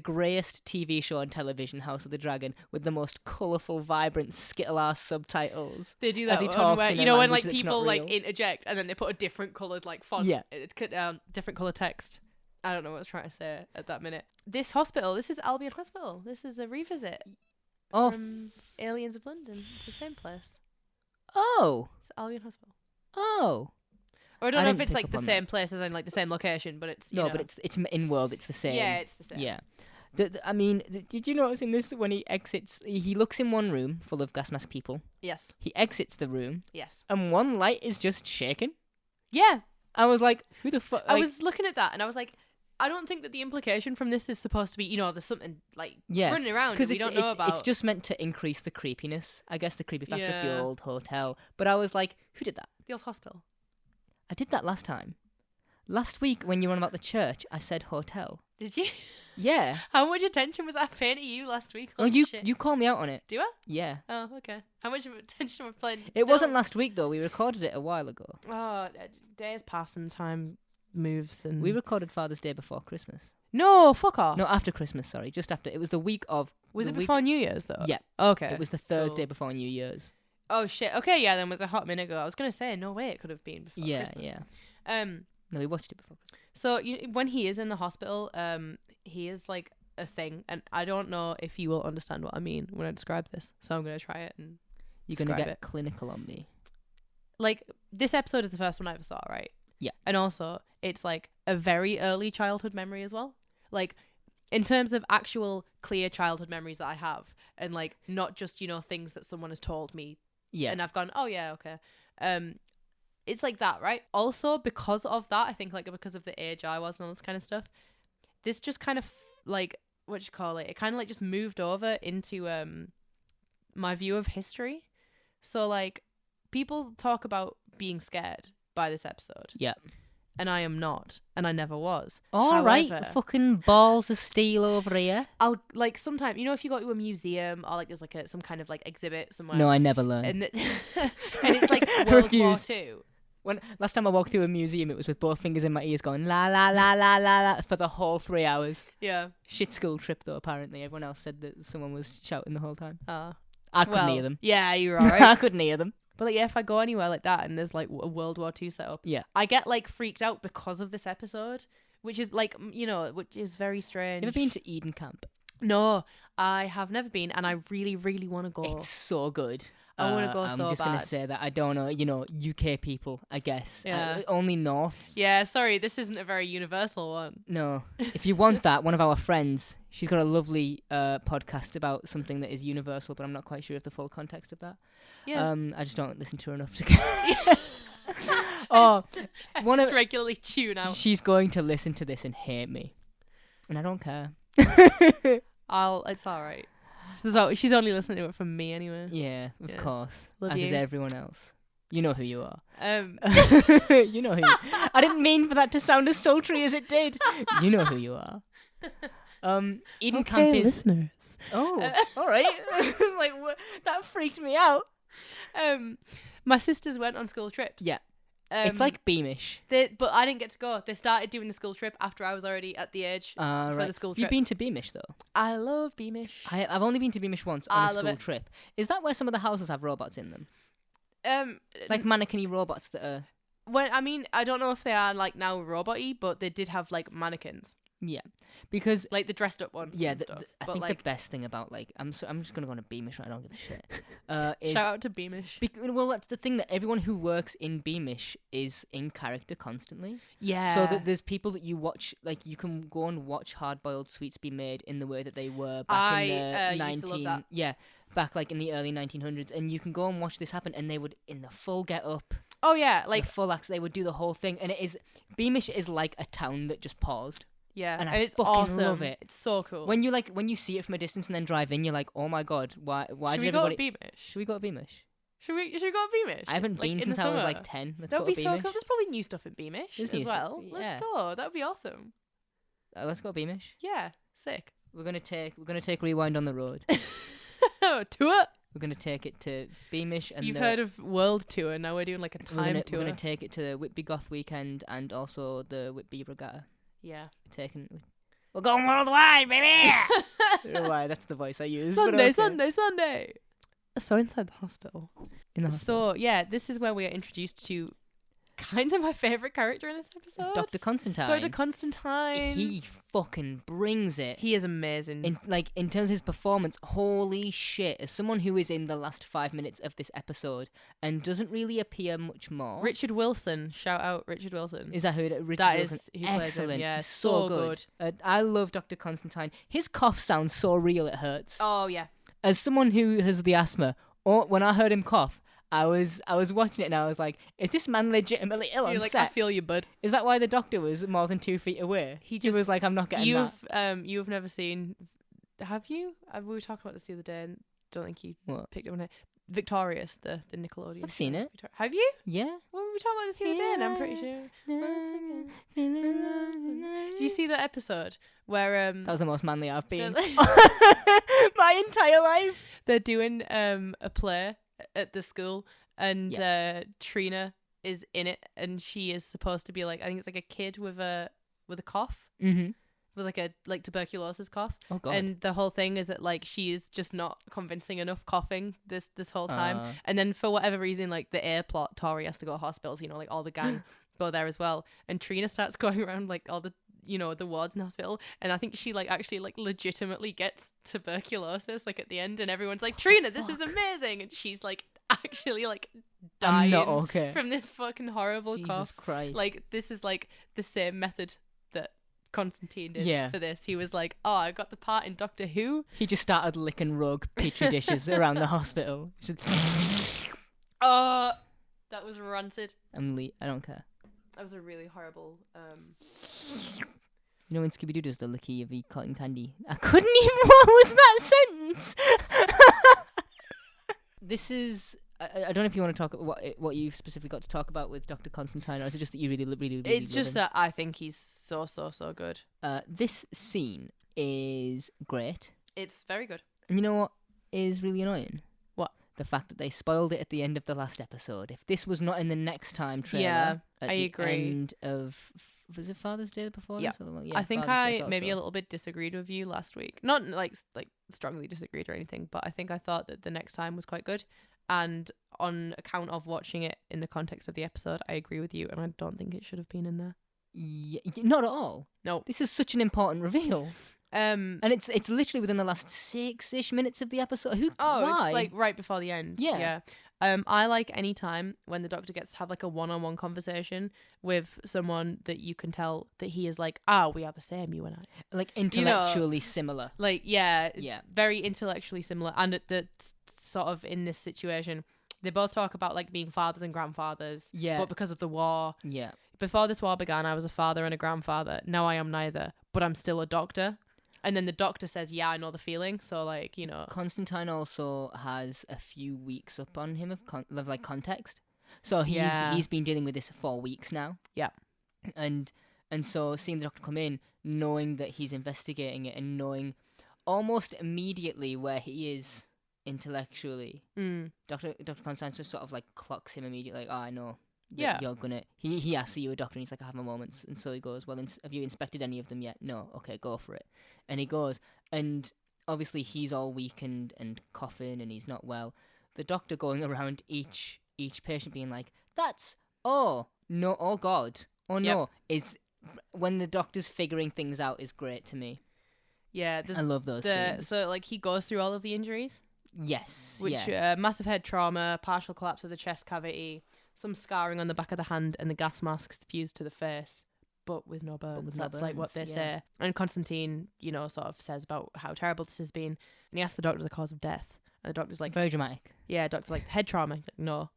greyest TV show on television, House of the Dragon, with the most colourful, vibrant, skittle-ass subtitles. They do that as he one talks where, in you a know, when language like that's people not like real. interject and then they put a different coloured like font, different coloured text. I don't know what I was trying to say at that minute. This hospital, this is Albion Hospital. This is a revisit from Aliens of London. It's the same place. Oh. It's Albion Hospital. Oh. Or I don't I know if didn't it's pick like up the on same place as in like the same location, but it's No, but it's in world, it's the same. Yeah, it's the same. Yeah. I mean, did you notice in this when he exits, he looks in one room full of gas mask people. Yes. He exits the room. Yes. And one light is just shaking. Yeah. I was like, who the fuck? I was looking at that and I was like, I don't think that the implication from this is supposed to be, you know, there's something like running around that we don't know about. It's just meant to increase the creepiness. I guess the creepy factor of the Yeah. old hotel. But I was like, who did that? The old hospital. I did that last time. Last week when you were on about the church, I said hotel. Did you? Yeah. How much attention was I paying to you last week? Oh, Holy shit. you called me out on it. Do I? Yeah. Oh, okay. How much of attention was I paying? It wasn't last week though. We recorded it a while ago. Oh, days pass and time moves and. We recorded Father's Day before Christmas. No, fuck off. No, after Christmas. Sorry, just after. It was the week of. Was the it week- before New Year's though? Yeah. Okay. It was the Thursday Cool. before New Year's. Oh shit. Okay, yeah. Then it was a hot minute ago. I was gonna say no way it could have been before Yeah, Christmas. yeah. Um. No, we watched it before. So when he is in the hospital, he is like a thing, and I don't know if you will understand what I mean when I describe this. So I'm gonna try it and You're gonna describe get it. clinical on me. Like this episode is the first one I ever saw, right? Yeah. And also it's like a very early childhood memory as well. Like in terms of actual clear childhood memories that I have, and like not just, you know, things that someone has told me Yeah. and I've gone, oh yeah, okay. It's like that, right? Also because of that, I think like because of the age I was and all this kind of stuff, this just kind of like, what you call it? It kind of like just moved over into my view of history. So like people talk about being scared by this episode. Yeah. And I am not, and I never was. All right, However, fucking balls of steel over here. I'll like sometimes, you know, if you go to a museum or like there's like some kind of like exhibit somewhere. No, I never learned. And and it's like I World refuse. War II. When last time I walked through a museum, it was with both fingers in my ears, going la la la la la la for the whole 3 hours. Yeah. Shit school trip though. Apparently, everyone else said that someone was shouting the whole time. I I couldn't hear them. Yeah, you're alright. I couldn't hear them. But like, yeah, if I go anywhere like that and there's like a World War II set up, Yeah. I get like freaked out because of this episode, which is like, you know, which is very strange. You ever been to Eden Camp? No, I have never been, and I really, really want to go. It's so good. I want to go I'm so just bad. gonna say that I don't know. You know, UK people, I guess. Yeah. Only North. Yeah, sorry, this isn't a very universal one. No. If you want that, one of our friends, she's got a lovely podcast about something that is universal, but I'm not quite sure of the full context of that. Yeah. I just don't listen to her enough to get. Oh, I one just of regularly tune out. she's going to listen to this and hate me, and I don't care. It's alright. So she's only listening to it from me anyway. Yeah, of Yeah. course. Love as is you. everyone else. You know who you are. You You know who I didn't mean for that to sound as sultry as it did. You know who you are. Eden Camp is... listeners. Oh, all right. It's like, that freaked me out. My sisters went on school trips. Yeah. It's like Beamish. But I didn't get to go. They started doing the school trip after I was already at the age for Right. the school You've trip. been to Beamish, though? I love Beamish. I've only been to Beamish once on I a love school it. trip. Is that where some of the houses have robots in them? Like, Like mannequin-y robots that are... when I mean, I don't know if they are like now robot-y, but they did have like mannequins, Yeah. Because... like the dressed up ones. Yeah, and stuff. I But think like, the best thing about, like... I'm just going to go on a Beamish, right? I don't give a shit. Is shout out to Beamish. well, that's the thing, that everyone who works in Beamish is in character constantly. Yeah. So that there's people that you watch, like you can go and watch hard-boiled sweets be made in the way that they were back in the used to love that. Yeah, back like in the early 1900s, and you can go and watch this happen, and they would in the full get up. Oh yeah, Like like full acts, they would do the whole thing, and Beamish is like a town that just paused. yeah, and I it's fucking awesome. love it. It's so cool. When you see it from a distance and then drive in, you're like, oh my god, why should did we go to everybody? Beamish? Should we go to Beamish? Should we go to Beamish? I haven't been in since the I was summer? like 10. Let's That'd go be to so Beamish. cool. There's probably new stuff at Beamish There's as new stuff, well. yeah. Let's go. That'd be awesome. Let's go to Beamish. Yeah, sick. We're gonna take Rewind on the road. Tour. We're gonna take it to Beamish, and You've heard of World Tour. Now we're doing like a time we're tour. gonna take it to the Whitby Goth weekend and also the Whitby Regatta. Yeah. We're going worldwide, baby. I don't know why that's the voice I use. Sunday. So inside the hospital. In the hospital. So yeah, this is where we are introduced to kind of my favorite character in this episode, Dr. Constantine. Dr. Constantine. He fucking brings it. He is amazing. In terms of his performance, holy shit! As someone who is in the last 5 minutes of this episode and doesn't really appear much more. Richard Wilson, shout out Richard Wilson. Is that who? Richard That Wilson. is who plays him, Excellent. yeah, so so good. I love Dr. Constantine. His cough sounds so real it hurts. Oh yeah. As someone who has the asthma, when I heard him cough, I was watching it and I was like, is this man legitimately ill on You're like, set? I feel you, bud. Is that why the doctor was more than 2 feet away? He was like, I'm not getting that. You've never seen, have you? We were talking about this the other day and don't think you picked up on it. Victorious, the Nickelodeon. I've seen it. Have you? Yeah. Well, we were talking about this the other day and I'm pretty sure. Did you see that episode where that was the most manly I've been they're- my entire life. they're doing a play at the school and Trina is in it and she is supposed to be like, I think it's like a kid with a cough. Mm-hmm. With like tuberculosis cough. Oh god. And the whole thing is that like she is just not convincing enough coughing this whole time. And then for whatever reason, like the A plot, Tori has to go to hospitals, like all the gang go there as well. And Trina starts going around like all the the wards in the hospital, and I think she like actually like legitimately gets tuberculosis like at the end, and everyone's like, Trina, this is amazing, and she's like actually like dying I'm not okay. from this fucking horrible Jesus cough. Christ. Like this is like the same method that Constantine did Yeah. for this. He was like, oh, I got the part in Doctor Who. He just started licking rogue petri dishes around the hospital. Oh, that was rancid. I don't care. That was a really horrible You know when Scooby-Doo does the licky of the cotton candy? I couldn't even... What was that sentence? This is... I don't know if you want to talk about what you specifically got to talk about with Dr. Constantine, or is it just that you really It's love just him? that I think he's so good. This scene is great. It's very good. And you know what is really annoying? What? The fact that they spoiled it at the end of the last episode. If this was not in the next time trailer... Yeah, at I the agree. End of... Was it Father's Day before Yeah. this? I think Father's Day, I maybe so. a little bit disagreed with you last week. Not like strongly disagreed or anything, but I think I thought that the next time was quite good. And on account of watching it in the context of the episode, I agree with you, and I don't think it should have been in there. Yeah, not at all. No. This is such an important reveal. And it's literally within the last 6-ish minutes of the episode. Why? It's like right before the end. Yeah. I like any time when the Doctor gets to have like a one-on-one conversation with someone that you can tell that he is like, we are the same, you and I. Like intellectually similar. Like, yeah, very intellectually similar. And that sort of in this situation, they both talk about like being fathers and grandfathers. Yeah. But because of the war. Yeah. Before this war began, I was a father and a grandfather. Now I am neither, but I'm still a doctor. And then the Doctor says, yeah, I know the feeling. So, like, Constantine also has a few weeks up on him of context. So he's been dealing with this for 4 weeks now. Yeah. And so seeing the Doctor come in, knowing that he's investigating it and knowing almost immediately where he is intellectually, Dr. Constantine just sort of like clocks him immediately, like, I know. You're gonna. He asks, "Are you a doctor?" And he's like, "I have my moments." And so he goes, "Well, have you inspected any of them yet?" "No." "Okay, go for it." And he goes, and obviously he's all weak and coughing, and he's not well. The Doctor going around each patient being like, "That's no, oh God, oh no," is when the Doctor's figuring things out is great to me. Yeah, I love those scenes. So like he goes through all of the injuries. Yes. Which massive head trauma, partial collapse of the chest cavity, some scarring on the back of the hand, and the gas masks fused to the face, but with no burns. That's like what they say. And Constantine, sort of says about how terrible this has been, and he asks the Doctor the cause of death, and the Doctor's like, very dramatic. Yeah, Doctor's like, head trauma. He's like, no.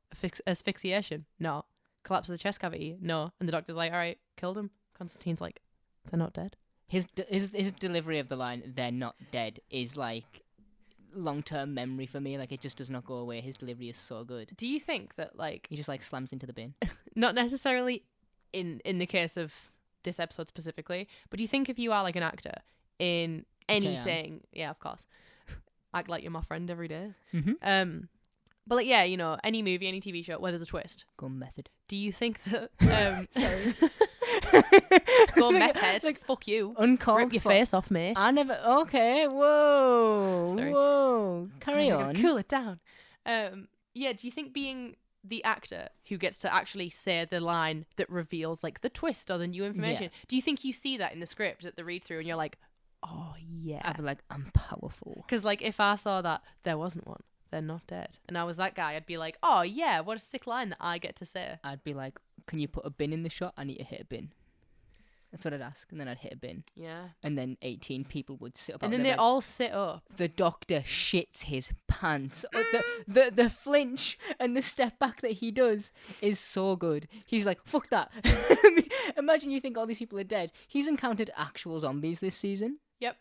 Asphyxiation? No. collapse of the chest cavity? No. And the doctor's like, all right, killed him. Constantine's like, they're not dead. His delivery of the line, they're not dead, is like long-term memory for me. Like, it just does not go away. His delivery is so good. Do you think that, like... He just, like, slams into the bin. Not necessarily in the case of this episode specifically, but do you think if you are, like, an actor in anything... Yeah, of course. Act like you're my friend every day. Mm-hmm. But, like, yeah, you know, any movie, any TV show where there's a twist. Go method. Do you think that... Sorry. Go meth head. Like, fuck you. Uncalled Rip your face off, mate. I never... Okay, whoa. Sorry. Whoa. Carry I on. gotta cool it down. Yeah, do you think being the actor who gets to actually say the line that reveals, like, the twist or the new information, do you think you see that in the script at the read-through and you're like, oh, yeah. I'd be like, I'm powerful. Because, like, if I saw that there wasn't one, they're not dead, and I was that guy, I'd be like, oh, yeah, what a sick line that I get to say. I'd be like, can you put a bin in the shot? I need to hit a bin. That's what I'd ask, and then I'd hit a bin. Yeah. And then 18 people would sit up. And then they all sit up. The doctor shits his pants. The flinch and the step back that he does is so good. He's like, fuck that. Imagine you think all these people are dead. He's encountered actual zombies this season. Yep.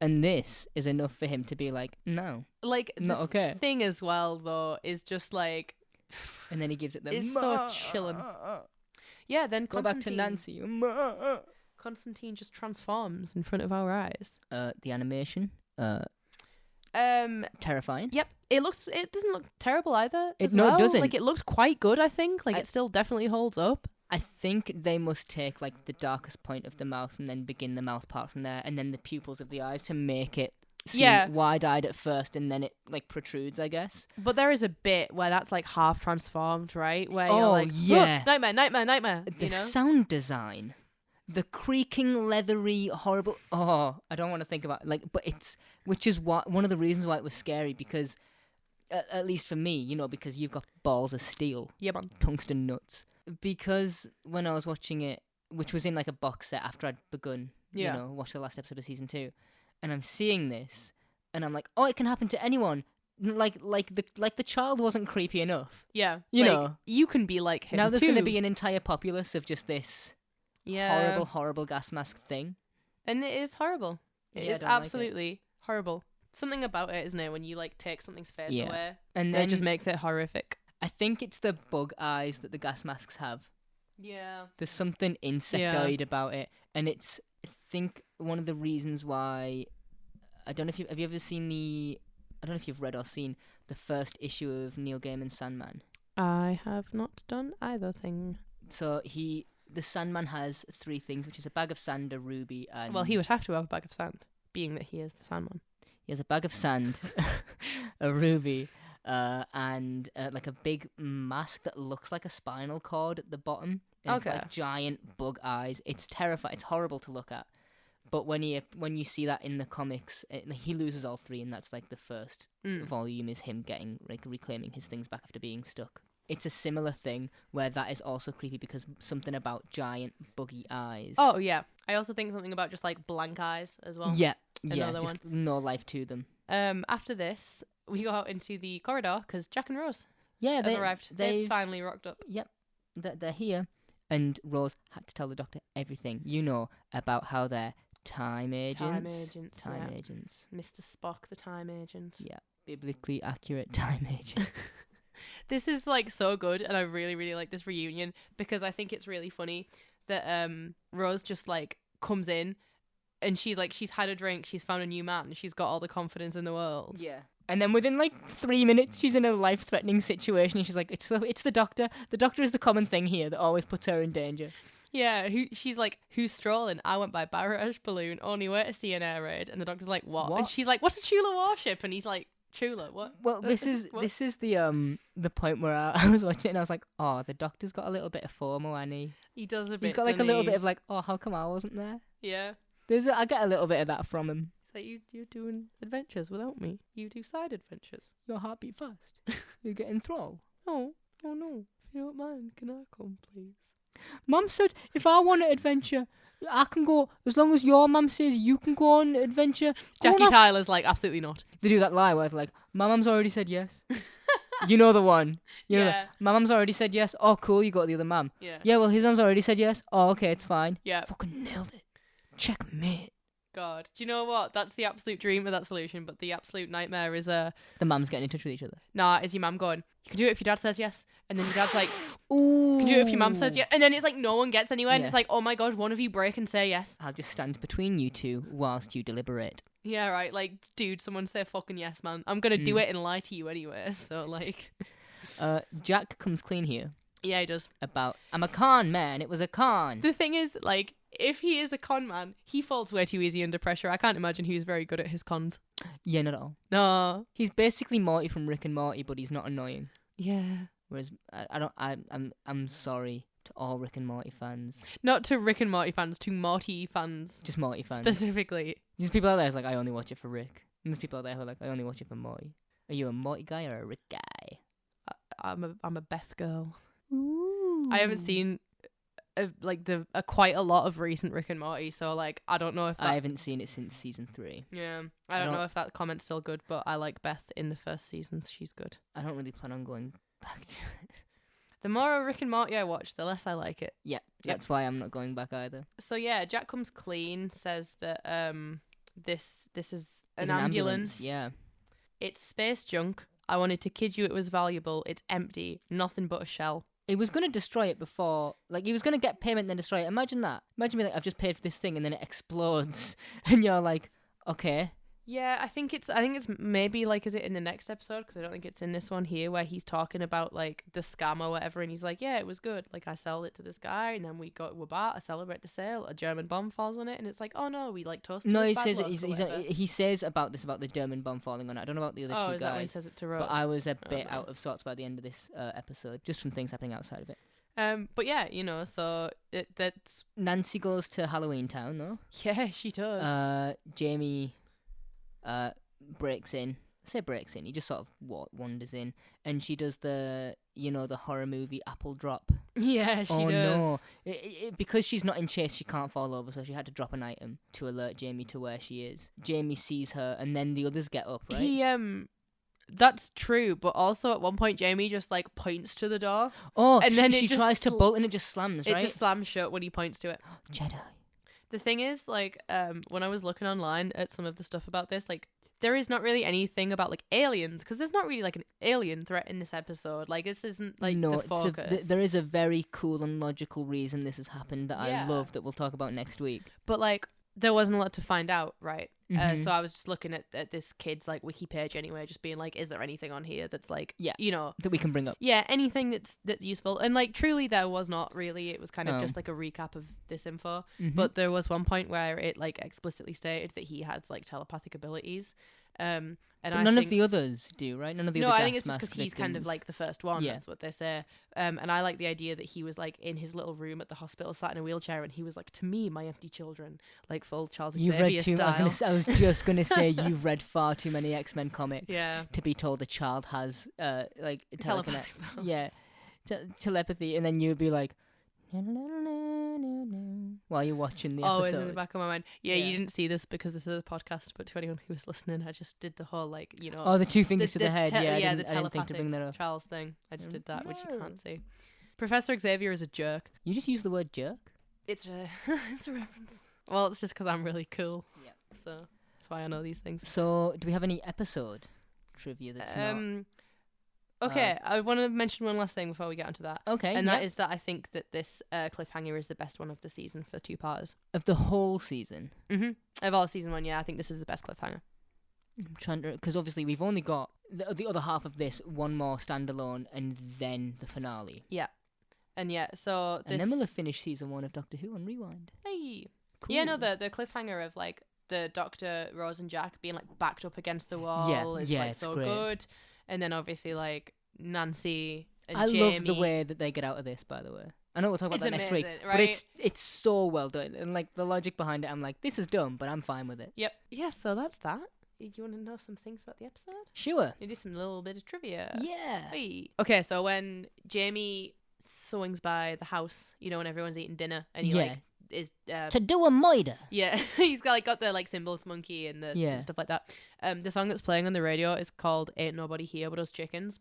And this is enough for him to be like, no, like, not okay. Thing as well, though, is just like... And then he gives it the... It's so chilling. Yeah, then go back to Nancy. Constantine just transforms in front of our eyes. The animation, terrifying. Yep, it doesn't look terrible either. It doesn't. Like, it looks quite good. I think it still definitely holds up. I think they must take like the darkest point of the mouth and then begin the mouth part from there, and then the pupils of the eyes to make it seem wide-eyed at first, and then it like protrudes, I guess. But there is a bit where that's like half transformed, right? Where you're like, yeah, nightmare. The sound design, the creaking, leathery, horrible. Oh, I don't want to think about it. Like, but which is one of the reasons why it was scary, because at least for me, you know, because you've got balls of steel, yeah, man, tungsten nuts. Because when I was watching it, which was in like a box set after I'd begun, you know, watch the last episode of season 2. And I'm seeing this, and I'm like, oh, it can happen to anyone. Like the child wasn't creepy enough. Yeah, you know, you can be like him. Now there's going to be an entire populace of just this horrible gas mask thing, and it is horrible. It is absolutely horrible. Something about it, isn't it? When you like take something's face away, and then it just makes it horrific. I think it's the bug eyes that the gas masks have. Yeah, there's something insectoid about it, and it's. I think one of the reasons why I don't know if have you ever seen I don't know if you've read or seen the first issue of Neil Gaiman's Sandman. I have not done either thing. So the Sandman has 3 things, which is a bag of sand, a ruby, and he would have to have a bag of sand, being that he is the Sandman. He has a bag of sand, a ruby, and like a big mask that looks like a spinal cord at the bottom. And it's like giant bug eyes. It's terrifying. It's horrible to look at. But when you see that in the comics, he loses all 3, and that's like the first volume is him getting like reclaiming his things back after being stuck. It's a similar thing where that is also creepy because something about giant buggy eyes. Oh yeah, I also think something about just like blank eyes as well. Yeah, just no life to them. After this, we go out into the corridor because Jack and Rose have arrived. They've finally rocked up. Yep, they're here, and Rose had to tell the doctor everything, you know, about how they're time agents. Time agents. Mr. Spock, the time agent. Yeah, biblically accurate time agent. This is like so good, and I really, really like this reunion because I think it's really funny that Rose just like comes in and she's like, she's had a drink, she's found a new man, she's got all the confidence in the world. Yeah. And then within like 3 minutes, she's in a life-threatening situation, and she's like, "It's the doctor. The doctor is the common thing here that always puts her in danger." Yeah, she's like, "Who's strolling? I went by barrage balloon, only way to see an air raid." And the doctor's like, "What?" And she's like, "What's a Chula warship?" And he's like, "Chula, what?" Well, this is the point where I was watching it and I was like, "Oh, the doctor's got a little bit of FOMO, hasn't he?" He does a bit. He's got like a little bit of like, "Oh, how come I wasn't there?" Yeah. I get a little bit of that from him. It's like, you're doing adventures without me. You do side adventures. Your heart beat fast. You get enthralled. Oh no. If you don't mind, can I come, please? Mum said if I want an adventure, I can go, as long as your mum says you can go on an adventure. Jackie Tyler's like, absolutely not. They do that lie where they're like, my mum's already said yes. You know the one. You know Yeah. my mum's already said yes. Oh, cool. You got the other mum. Yeah. Yeah, well, his mum's already said yes. Oh, okay, it's fine. Yeah. Fucking nailed it. Checkmate. God. Do you know what? That's the absolute dream of that solution, but the absolute nightmare is The mums getting in touch with each other. is your mum going, you can do it if your dad says yes. And then your dad's like, Ooh. you can do it if your mum says yes. And then it's like no one gets anywhere. And Yeah. it's like, oh my God, one of you break and say yes. I'll just stand between you two whilst you deliberate. Yeah, right. Like, dude, someone say fucking yes, man. I'm going to do it and lie to you anyway. So, like. Jack comes clean here Yeah, he does. about, I'm a con man. It was a con. The thing is, like, if he is a con man, he falls way too easy under pressure. I can't imagine he was very good at his cons. Yeah, not at all. No. He's basically Morty from Rick and Morty, but he's not annoying. Yeah. Whereas I'm sorry to all Rick and Morty fans. Not to Rick and Morty fans, to Morty fans. Just Morty fans. Specifically. There's people out there who's like, I only watch it for Rick. And there's people out there who are like, I only watch it for Morty. Are you a Morty guy or a Rick guy? I'm a Beth girl. Ooh. I haven't seen quite a lot of recent Rick and Morty, so like I don't know if that, I haven't seen it since season 3. yeah, I don't know if that comment's still good, but I like Beth in the first season. She's good. I don't really plan on going back to it. The more Rick and Morty I watch, the less I like it. Yeah, that's why I'm not going back either. So yeah, Jack comes clean, says that this is It's an ambulance. Yeah. It's space junk. I wanted to kid you it was valuable. It's empty. Nothing but a shell. He was going to destroy it before, like, he was going to get payment and then destroy it. Imagine that. Imagine me like, I've just paid for this thing and then it explodes. And you're like, okay. Yeah, I think it's maybe like, is it in the next episode? Because I don't think it's in this one here where he's talking about like the scam or whatever, and he's like, yeah, it was good. Like I sold it to this guy, and then we go to a bar to celebrate the sale. A German bomb falls on it, and it's like, oh no, we like toasted. No, this he bad says luck he's, or he's, whatever. he says about the German bomb falling on it. I don't know about the other two is that when he guys. says it to Rose? But I was a bit no. out of sorts by the end of this episode, just from things happening outside of it. But yeah, you know, so that's Nancy goes to Halloween Town, though. yeah, she does. Jamie breaks in. I say breaks in. He just sort of wanders in, and she does the horror movie apple drop. Yeah, she does. No, because she's not in chase, she can't fall over, so she had to drop an item to alert Jamie to where she is. Jamie sees her, and then the others get up. Right? He That's true, but also at one point Jamie just like points to the door. Oh, and then she it just tries to bolt and it just slams, right? It just slams shut when he points to it. Jedi. The thing is, like, when I was looking online at some of the stuff about this, like, there is not really anything about like aliens, because there's not really like an alien threat in this episode. Like, this isn't like the focus. There is a very cool and logical reason this has happened that Yeah. I love that we'll talk about next week. But like, there wasn't a lot to find out, right? Mhm. So I was just looking at this kid's like wiki page anyway, just being like, is there anything on here that's like, Yeah. you know, That we can bring up. yeah, anything that's useful. And like, truly there was not really. It was kind of Oh. just like a recap of this info. Mhm. But there was one point where it like explicitly stated that he had like telepathic abilities. And But I none think, of the others do, right? None of the no, other I think gas it's just because mask he's kind of victims. like the first one. Yeah. That's what they say. And I like the idea that he was like in his little room at the hospital, sat in a wheelchair, and he was like, to me, my empty children, like full Charles You've Xavier read too. style. I was just gonna say you've read far too many X-Men comics. Yeah. To be told a child has like Telepathic powers. yeah, telepathy, and then you'd be like, while you're watching the Always episode. in the back of my mind. Yeah, Yeah. you didn't see this because this is a podcast, but to anyone who was listening, I just did the whole like, you know, Oh, the two fingers to the head. te- Yeah, I the didn't think to telepathic bring that up. Charles thing. I just did that, which you No. can't see. Professor Xavier is a jerk. You just use the word jerk. It's a it's a reference. Well, it's just because I'm really cool. Yeah. So that's why I know these things. So, do we have any episode trivia that's not? Okay, I want to mention one last thing before we get onto that. Okay, And yeah. that is that I think that this cliffhanger is the best one of the season for two-parters. Of the whole season. Mm-hmm. Of all season one, yeah, I think this is the best cliffhanger. I'm trying to, because obviously we've only got the other half of this, one more standalone, and then the finale. Yeah. And yeah, so this... And then we'll have finished season 1 of Doctor Who on Rewind. Hey. Cool. Yeah, no, the cliffhanger of like the Doctor, Rose and Jack being like backed up against the wall is like it's so great. good. And then obviously like Nancy and I Jamie. love the way that they get out of this, by the way. I know we'll talk about It's that next week, amazing, but right? it's so well done, and like the logic behind it, I'm like, this is dumb, but I'm fine with it. Yep. Yeah, so that's that. You want to know some things about the episode? Sure. You do some little bit of trivia. Yeah. Hey. Okay, so when Jamie swings by the house, you know, when everyone's eating dinner, and he like is To do a murder. yeah, he's got the like symbols monkey and the Yeah. and stuff like that. The song that's playing on the radio is called "Ain't Nobody Here But Us Chickens,"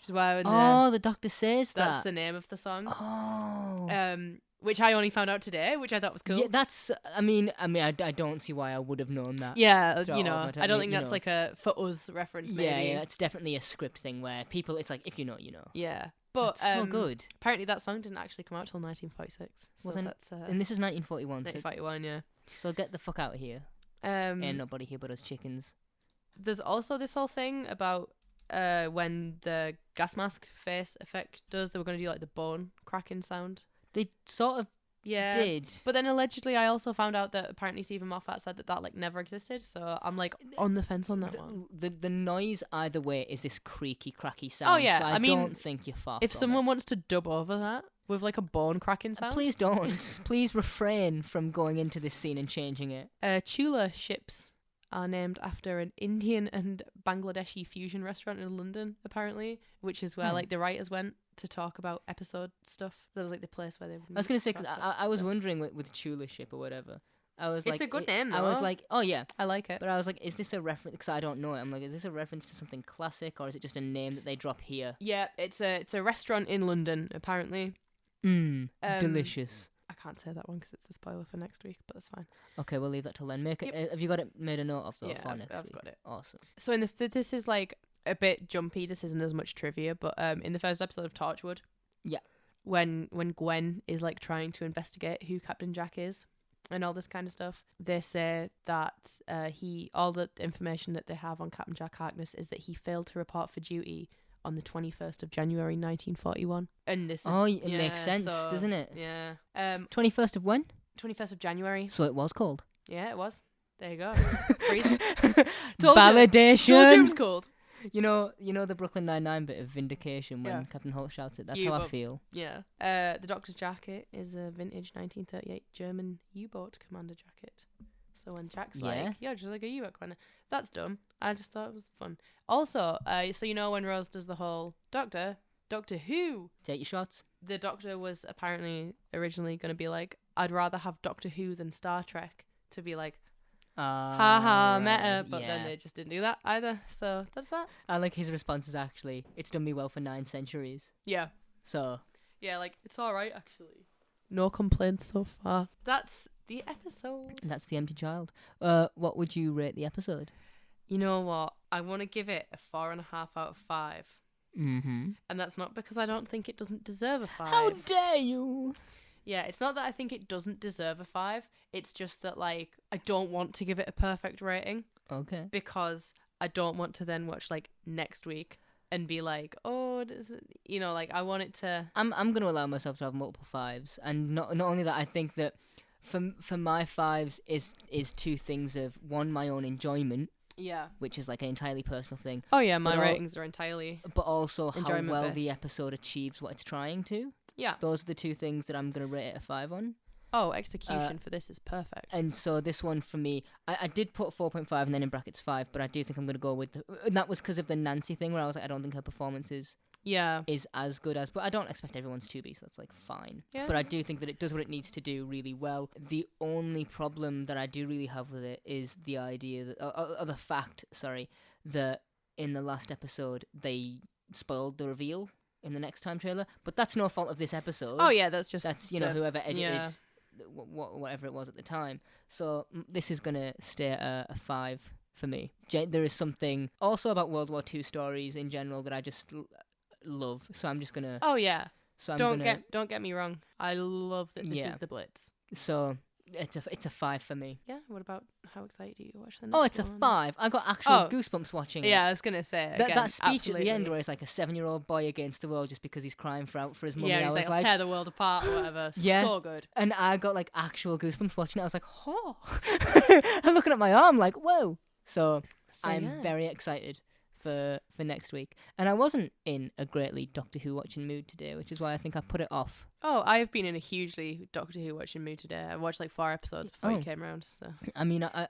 which is why the doctor says that's that. the name of the song. Oh. Which I only found out today, which I thought was cool. Yeah, that's. I mean, I don't see why I would have known that. Yeah, throughout you all know, my time. I don't You think that's know. like a for us reference. Maybe. Yeah, it's definitely a script thing where people. It's like if you know, you know. Yeah, but That's so good. Apparently, that song didn't actually come out till 1946. So Well, then- that's And this is 1941. 1941. Yeah. So get the fuck out of here. Ain't nobody here but us chickens. There's also this whole thing about when the gas mask face effect does. They were going to do like the bone cracking sound. They sort of did. But then allegedly, I also found out that apparently Stephen Moffat said that like never existed. So I'm like on the fence on that one. The noise either way is this creaky, cracky sound. Oh yeah, so I mean, don't think you're far. If from someone wants to dub over that with like a bone cracking sound, please don't. Please refrain from going into this scene and changing it. Chula ships are named after an Indian and Bangladeshi fusion restaurant in London, apparently, which is where like the writers went to talk about episode stuff. That was like the place where they. I was gonna say because I was wondering with Chula ship or whatever. I was it's a good name, though. I was like, oh yeah, I like it. But I was like, is this a reference? Because I don't know it. I'm like, is this a reference to something classic or is it just a name that they drop here? Yeah, it's a restaurant in London, apparently. Delicious. I can't say that one because it's a spoiler for next week, but that's fine. Okay, we'll leave that till then. Have you got it made a note of though for next I've week? got it. Awesome. So this is like a bit jumpy. This isn't as much trivia, but in the first episode of Torchwood, when Gwen is like trying to investigate who Captain Jack is and all this kind of stuff, they say that all the information that they have on Captain Jack Harkness is that he failed to report for duty on the 21st of January 1941. And this it makes sense, doesn't it? Yeah. 21st of when? 21st of January. So it was cold. Yeah, it was. There you go. Freezing. Told Validation. You it was cold. You know the Brooklyn Nine-Nine bit of vindication when Captain Holt shouts it. That's how I feel. Yeah. The Doctor's jacket is a vintage 1938 German U-boat commander jacket. So when Jack's like, just like a U-boat commander. That's dumb. I just thought it was fun. Also, so when Rose does the whole Doctor Who. Take your shots. The Doctor was apparently originally going to be like, I'd rather have Doctor Who than Star Trek. To be like, haha, meta. But then they just didn't do that either. So that's that. I like his response is actually, it's done me well for 9 centuries. Yeah. So. Yeah, like, it's alright actually. No complaints so far. That's the episode. That's The Empty Child. What would you rate the episode? You know what? I want to give it a 4.5 out of 5. Mm-hmm. And that's not because I don't think it doesn't deserve a 5. How dare you? Yeah, it's not that I think it doesn't deserve a 5. It's just that, like, I don't want to give it a perfect rating. Okay. Because I don't want to then watch, like, next week and be like, oh, does it, like, I want it to... I'm going to allow myself to have multiple 5s. And not only that, I think that for my 5s is two things of, one, my own enjoyment. Yeah. Which is like an entirely personal thing. Oh yeah, my ratings are entirely. But also how well based. the episode achieves what it's trying to. Yeah. Those are the two things that I'm going to rate it a 5 on. Oh, execution for this is perfect. And so this one for me, I did put 4.5 and then in brackets 5, but I do think I'm going to go with and that was because of the Nancy thing where I was like, I don't think her performance is as good as, but I don't expect everyone's to be, so that's like fine. Yeah. But I do think that it does what it needs to do really well. The only problem that I do really have with it is the idea that, or the fact, that in the last episode they spoiled the reveal in the Next Time trailer, but that's no fault of this episode. Oh yeah, that's whoever edited whatever it was at the time. So this is gonna stay at a 5 for me. There is something also about World War II stories in general that I just love, so I'm just gonna. Oh yeah. So don't get me wrong. I love that this is the Blitz. So it's a 5 for me. Yeah. What about how excited do you watch the next one? Oh, it's a 5. I got actual goosebumps watching it. Yeah, I was gonna say that speech at the end where it's like a 7-year-old boy against the world just because he's crying for his mummy. Yeah, he's like, tear the world apart or whatever. Yeah. So good. And I got like actual goosebumps watching it. I was like, oh. I'm looking at my arm like, whoa. So I'm very excited for next week. And I wasn't in a greatly Doctor Who watching mood today, which is why I think I put it off. Oh, I've been in a hugely Doctor Who watching mood today. I watched like 4 episodes before you came around. So I mean, I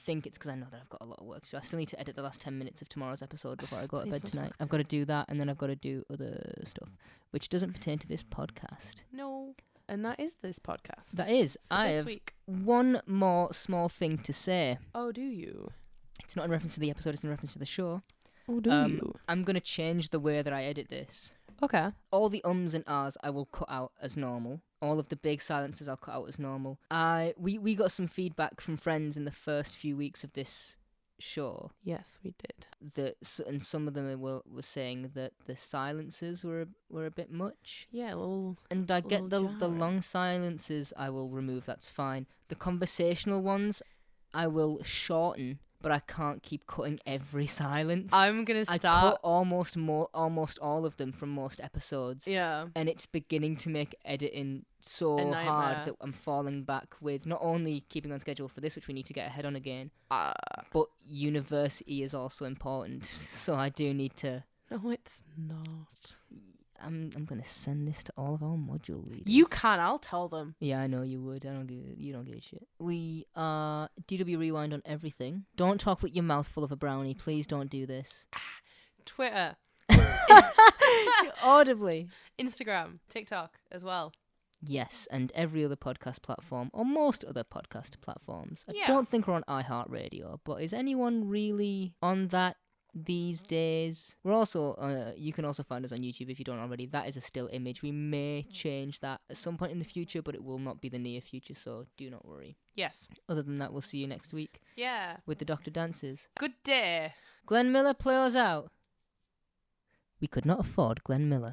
think it's because I know that I've got a lot of work, so I still need to edit the last 10 minutes of tomorrow's episode before I go to bed tonight. I've got to do that, and then I've got to do other stuff, which doesn't pertain to this podcast. No. And that is this podcast. That is. I have one more small thing to say. Oh, do you? It's not in reference to the episode, it's in reference to the show. Oh, do you? I'm going to change the way that I edit this. Okay. All the ums and ahs I will cut out as normal. All of the big silences I'll cut out as normal. We got some feedback from friends in the first few weeks of this show. Yes, we did. And some of them were saying that the silences were a bit much. Yeah, well. And I get the jarring. long silences I will remove, that's fine. The conversational ones I will shorten, but I can't keep cutting every silence. I'm gonna I start. cut almost all of them from most episodes. Yeah. And it's beginning to make editing so A hard nightmare. that I'm falling back with not only keeping on schedule for this, which we need to get ahead on again, Uh, but university is also important. So I do need to. no, it's not. I'm gonna send this to all of our module leaders. You can. I'll tell them. Yeah, I know you would. You don't give a shit. We DW rewind on everything. Don't talk with your mouth full of a brownie. Please don't do this. Twitter, Audibly. Instagram, TikTok as well. Yes, and every other podcast platform, or most other podcast platforms. I Yeah. don't think we're on iHeartRadio, but is anyone really on that these days? We're also, you can also find us on YouTube if you don't already. That is a still image. We may change that at some point in the future, but it will not be the near future, so do not worry. Yes. Other than that, we'll see you next week Yeah. with the Dr. Dances. Good day. Glenn Miller, play us out. We could not afford Glenn Miller.